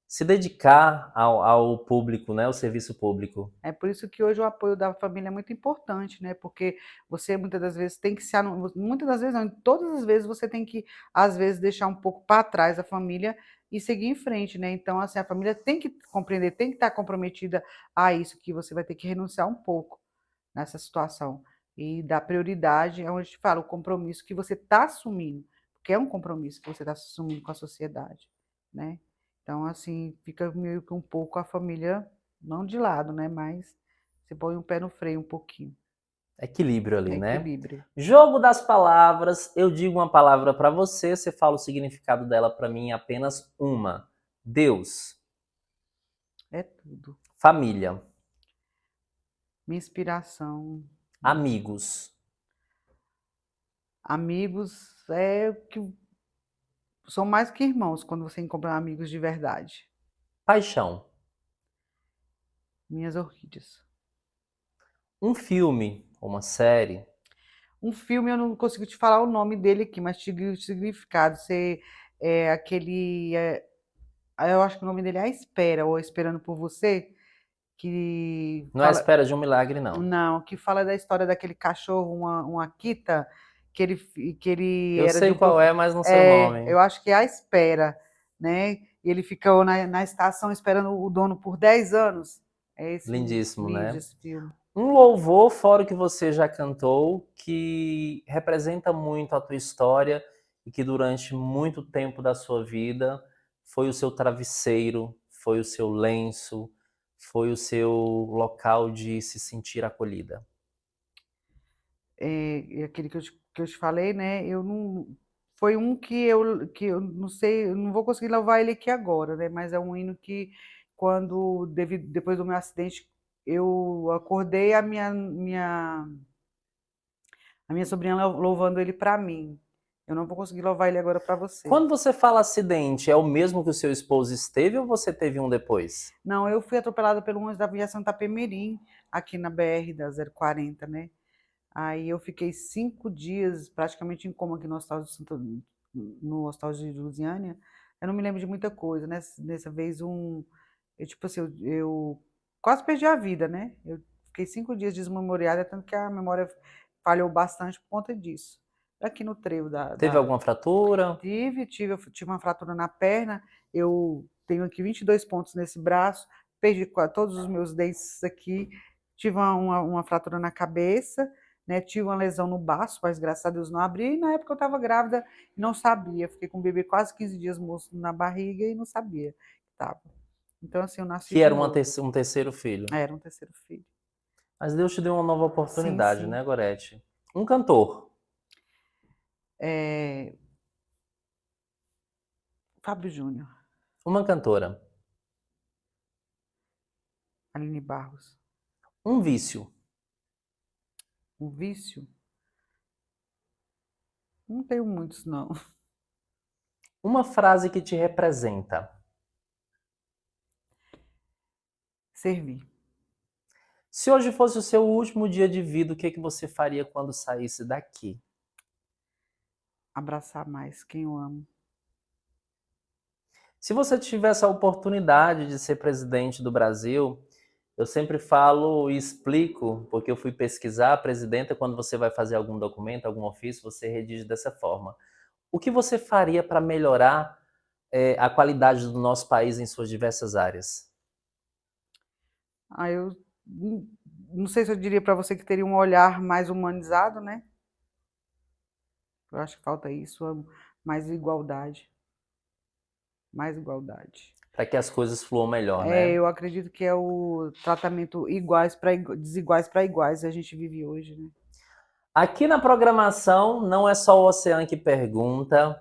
se dedicar ao público, né? Ao serviço público. É por isso que hoje o apoio da família é muito importante, né? Porque você muitas das vezes tem que se muitas das vezes não, todas as vezes você tem que às vezes deixar um pouco para trás a família e seguir em frente, né? Então assim, a família tem que compreender, tem que estar comprometida a isso, que você vai ter que renunciar um pouco nessa situação e dar prioridade é onde a gente fala o compromisso que você está assumindo, porque é um compromisso que você está assumindo com a sociedade, né? Então assim, fica meio que um pouco a família não de lado, né? Mas você põe o pé no freio um pouquinho. Equilíbrio ali, né? Equilíbrio. Jogo das palavras. Eu digo uma palavra para você, você fala o significado dela para mim em apenas uma. Deus. É tudo. Família. Minha inspiração. Amigos. Amigos é que são mais que irmãos quando você encontra amigos de verdade. Paixão. Minhas orquídeas. Um filme, uma série. Um filme, eu não consigo te falar o nome dele aqui, mas te digo o significado. Você é aquele. Eu acho que o nome dele é A Espera, ou Esperando por Você, que Não é a fala. espera de um milagre, não. Não, que fala da história daquele cachorro, uma Akita, que ele Eu era de sei um qual é, mas não sei o nome. eu acho que é A Espera, né? E ele ficou na estação esperando o dono por 10 anos. É esse Lindíssimo, lindo né? esse filme. Um louvor, fora o que você já cantou, que representa muito a tua história e que durante muito tempo da sua vida foi o seu travesseiro, foi o seu lenço, foi o seu local de se sentir acolhida. E aquele que eu te falei, né? Eu não. Foi um que eu não sei, eu não vou conseguir louvar ele aqui agora, né? Mas é um hino que, depois do meu acidente, eu acordei a minha sobrinha louvando ele para mim. Eu não vou conseguir louvar ele agora para você. Quando você fala acidente, é o mesmo que o seu esposo esteve ou você teve um depois? Não, eu fui atropelada pelo ônibus da aviação Itapemirim, aqui na BR da 040, né? Aí eu fiquei 5 dias praticamente em coma aqui no hospital de Lusiânia. Eu não me lembro de muita coisa, né? Dessa vez tipo assim, eu quase perdi a vida, né? Eu fiquei 5 dias desmemoriada, tanto que a memória falhou bastante por conta disso. Aqui no trevo Teve alguma fratura? eu tive uma fratura na perna, eu tenho aqui 22 pontos nesse braço, perdi todos os meus dentes aqui, tive uma fratura na cabeça, né? Tive uma lesão no baço, mas graças a Deus não abri. E na época eu estava grávida e não sabia. Fiquei com o bebê quase 15 dias moço na barriga e não sabia que estava. Então, assim, eu nasci Que de era novo. um terceiro filho. Era um terceiro filho. Mas Deus te deu uma nova Sim, oportunidade, sim. né, Gorete? Um cantor. É... Fábio Júnior, Uma cantora. Aline Barros. Um vício. Um vício? Não tenho muitos, não. Uma frase que te representa. Servir. Se hoje fosse o seu último dia de vida, o que que você faria quando saísse daqui? Abraçar mais quem eu amo. Se você tivesse a oportunidade de ser presidente do Brasil, eu sempre falo e explico, porque eu fui pesquisar, a presidenta, quando você vai fazer algum documento, algum ofício, você redige dessa forma. O que você faria para melhorar a qualidade do nosso país em suas diversas áreas? Eu não sei se eu diria para você que teria um olhar mais humanizado, né? Eu acho que falta isso, mais igualdade. Mais igualdade. Para que as coisas fluam melhor, né? Eu acredito que é o tratamento iguais para desiguais para iguais que a gente vive hoje, né? Aqui na programação não é só o Oceano que pergunta,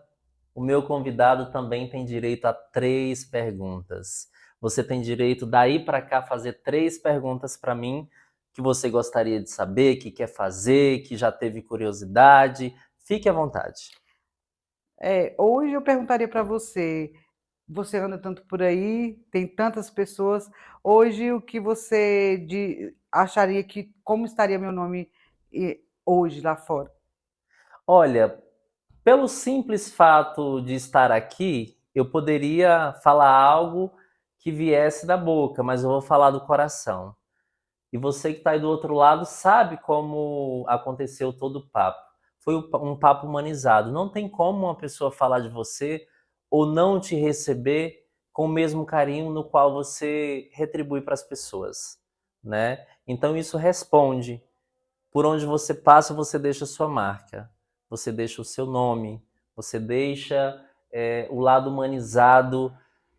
o meu convidado também tem direito a 3 perguntas. Você tem direito daí para cá fazer 3 perguntas para mim que você gostaria de saber, que quer fazer, que já teve curiosidade. Fique à vontade. Hoje eu perguntaria para você, você anda tanto por aí, tem tantas pessoas, hoje o que você acharia que, como estaria meu nome hoje lá fora? Olha, pelo simples fato de estar aqui, eu poderia falar algo que viesse da boca, mas eu vou falar do coração. E você que está aí do outro lado sabe como aconteceu todo o papo. Foi um papo humanizado. Não tem como uma pessoa falar de você ou não te receber com o mesmo carinho no qual você retribui para as pessoas, né? Então isso responde. Por onde você passa, você deixa a sua marca. Você deixa o seu nome. Você deixa o lado humanizado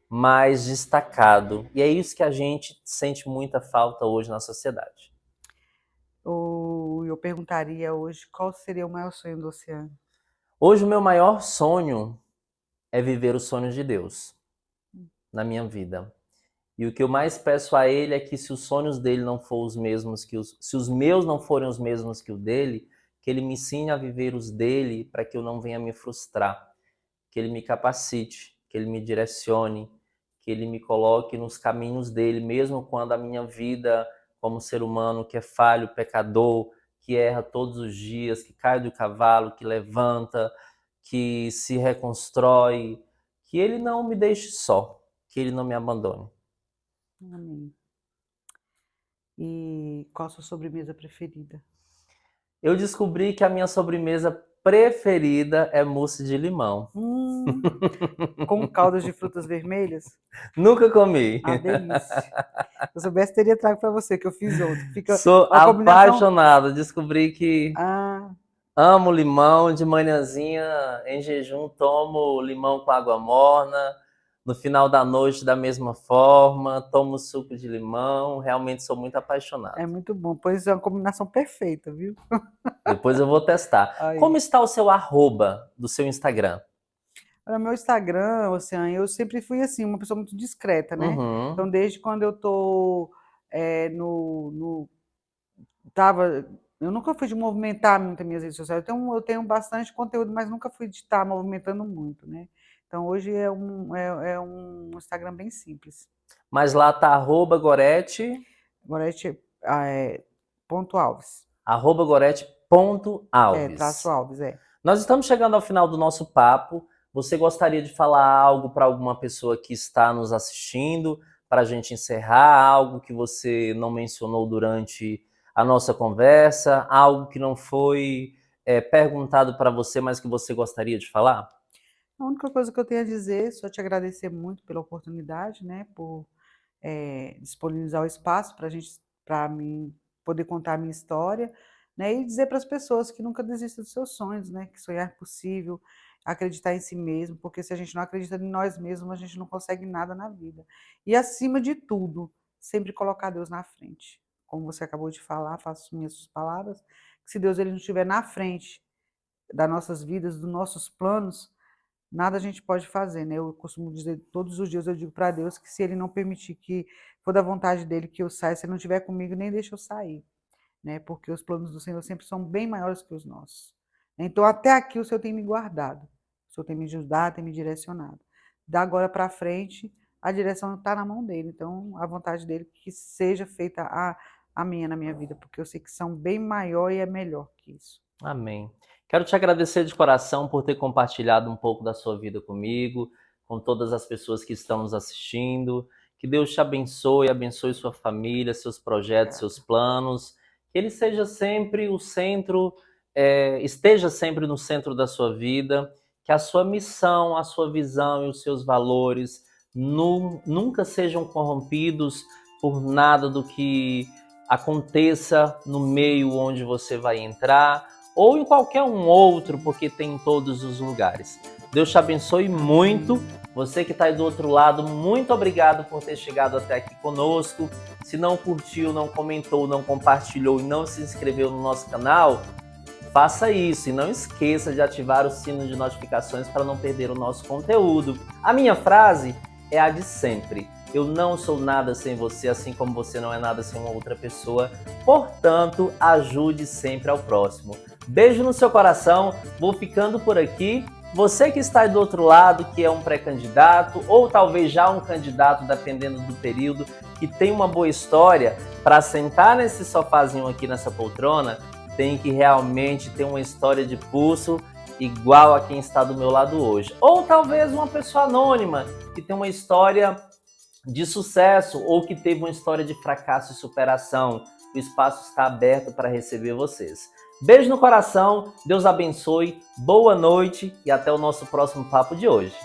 mais destacado. E é isso que a gente sente muita falta hoje na sociedade. Ou eu perguntaria hoje qual seria o maior sonho do Oceano? Hoje o meu maior sonho é viver os sonhos de Deus na minha vida. E o que eu mais peço a Ele é que se os sonhos dele não forem os mesmos se os meus não forem os mesmos que o dele, que Ele me ensine a viver os dele para que eu não venha me frustrar, que Ele me capacite, que Ele me direcione, que Ele me coloque nos caminhos dele, mesmo quando a minha vida como ser humano que é falho, pecador, que erra todos os dias, que cai do cavalo, que levanta, que se reconstrói, que Ele não me deixe só, que Ele não me abandone. Amém. E qual a sua sobremesa preferida? Eu descobri que a minha sobremesa preferida é mousse de limão. Com caldas de frutas vermelhas? Nunca comi. Ah, delícia. Se eu soubesse, teria trago para você, que eu fiz ontem. Fica Sou uma combinação. apaixonado. Descobri que Ah, amo limão. De manhãzinha, em jejum, tomo limão com água morna. No final da noite, da mesma forma, tomo suco de limão. Realmente sou muito apaixonado. é muito bom. Pois é uma combinação perfeita, viu? Depois eu vou testar. Aí. Como está o seu arroba do seu Instagram? Olha, meu Instagram, Oceano, eu sempre fui assim, uma pessoa muito discreta, né? Uhum. Então, desde quando eu tô no tava, eu nunca fui de movimentar muito as minhas redes sociais. Eu tenho bastante conteúdo, mas nunca fui de estar movimentando muito, né? Então, hoje é um Instagram bem simples. Mas lá tá @Gorete. Agora ponto Alves. @Gorete.Alves. Traço Alves, é. Nós estamos chegando ao final do nosso papo. Você gostaria de falar algo para alguma pessoa que está nos assistindo, para a gente encerrar? Algo que você não mencionou durante a nossa conversa? Algo que não foi perguntado para você, mas que você gostaria de falar? A única coisa que eu tenho a dizer, só te agradecer muito pela oportunidade, né? Por disponibilizar o espaço para mim poder contar a minha história, né? E dizer para as pessoas que nunca desistam dos seus sonhos, né? Que sonhar é possível, acreditar em si mesmo, porque se a gente não acredita em nós mesmos, a gente não consegue nada na vida. E acima de tudo, sempre colocar Deus na frente. Como você acabou de falar, faço minhas palavras, que se Deus ele não estiver na frente das nossas vidas, dos nossos planos, nada a gente pode fazer, né? Eu costumo dizer, todos os dias eu digo para Deus que se Ele não permitir que for da vontade dele que eu saia, se Ele não estiver comigo, nem deixa eu sair, né? Porque os planos do Senhor sempre são bem maiores que os nossos. Então, até aqui o Senhor tem me guardado, o Senhor tem me ajudado, tem me direcionado. Da agora para frente, a direção está na mão dele, então a vontade dele que seja feita a minha na minha vida, porque eu sei que são bem maior e é melhor que isso. Amém. Quero te agradecer de coração por ter compartilhado um pouco da sua vida comigo, com todas as pessoas que estão nos assistindo. Que Deus te abençoe, abençoe sua família, seus projetos, seus planos. Que Ele seja sempre o centro, esteja sempre no centro da sua vida. Que a sua missão, a sua visão e os seus valores nunca sejam corrompidos por nada do que aconteça no meio onde você vai entrar, ou em qualquer um outro, porque tem em todos os lugares. Deus te abençoe muito. Você que está aí do outro lado, muito obrigado por ter chegado até aqui conosco. Se não curtiu, não comentou, não compartilhou e não se inscreveu no nosso canal, faça isso e não esqueça de ativar o sino de notificações para não perder o nosso conteúdo. A minha frase é a de sempre. Eu não sou nada sem você, assim como você não é nada sem uma outra pessoa. Portanto, ajude sempre ao próximo. Beijo no seu coração, vou ficando por aqui. Você que está aí do outro lado, que é um pré-candidato, ou talvez já um candidato, dependendo do período, que tem uma boa história, para sentar nesse sofazinho aqui, nessa poltrona, tem que realmente ter uma história de pulso igual a quem está do meu lado hoje. Ou talvez uma pessoa anônima, que tem uma história de sucesso ou que teve uma história de fracasso e superação. O espaço está aberto para receber vocês. Beijo no coração, Deus abençoe, boa noite e até o nosso próximo papo de hoje.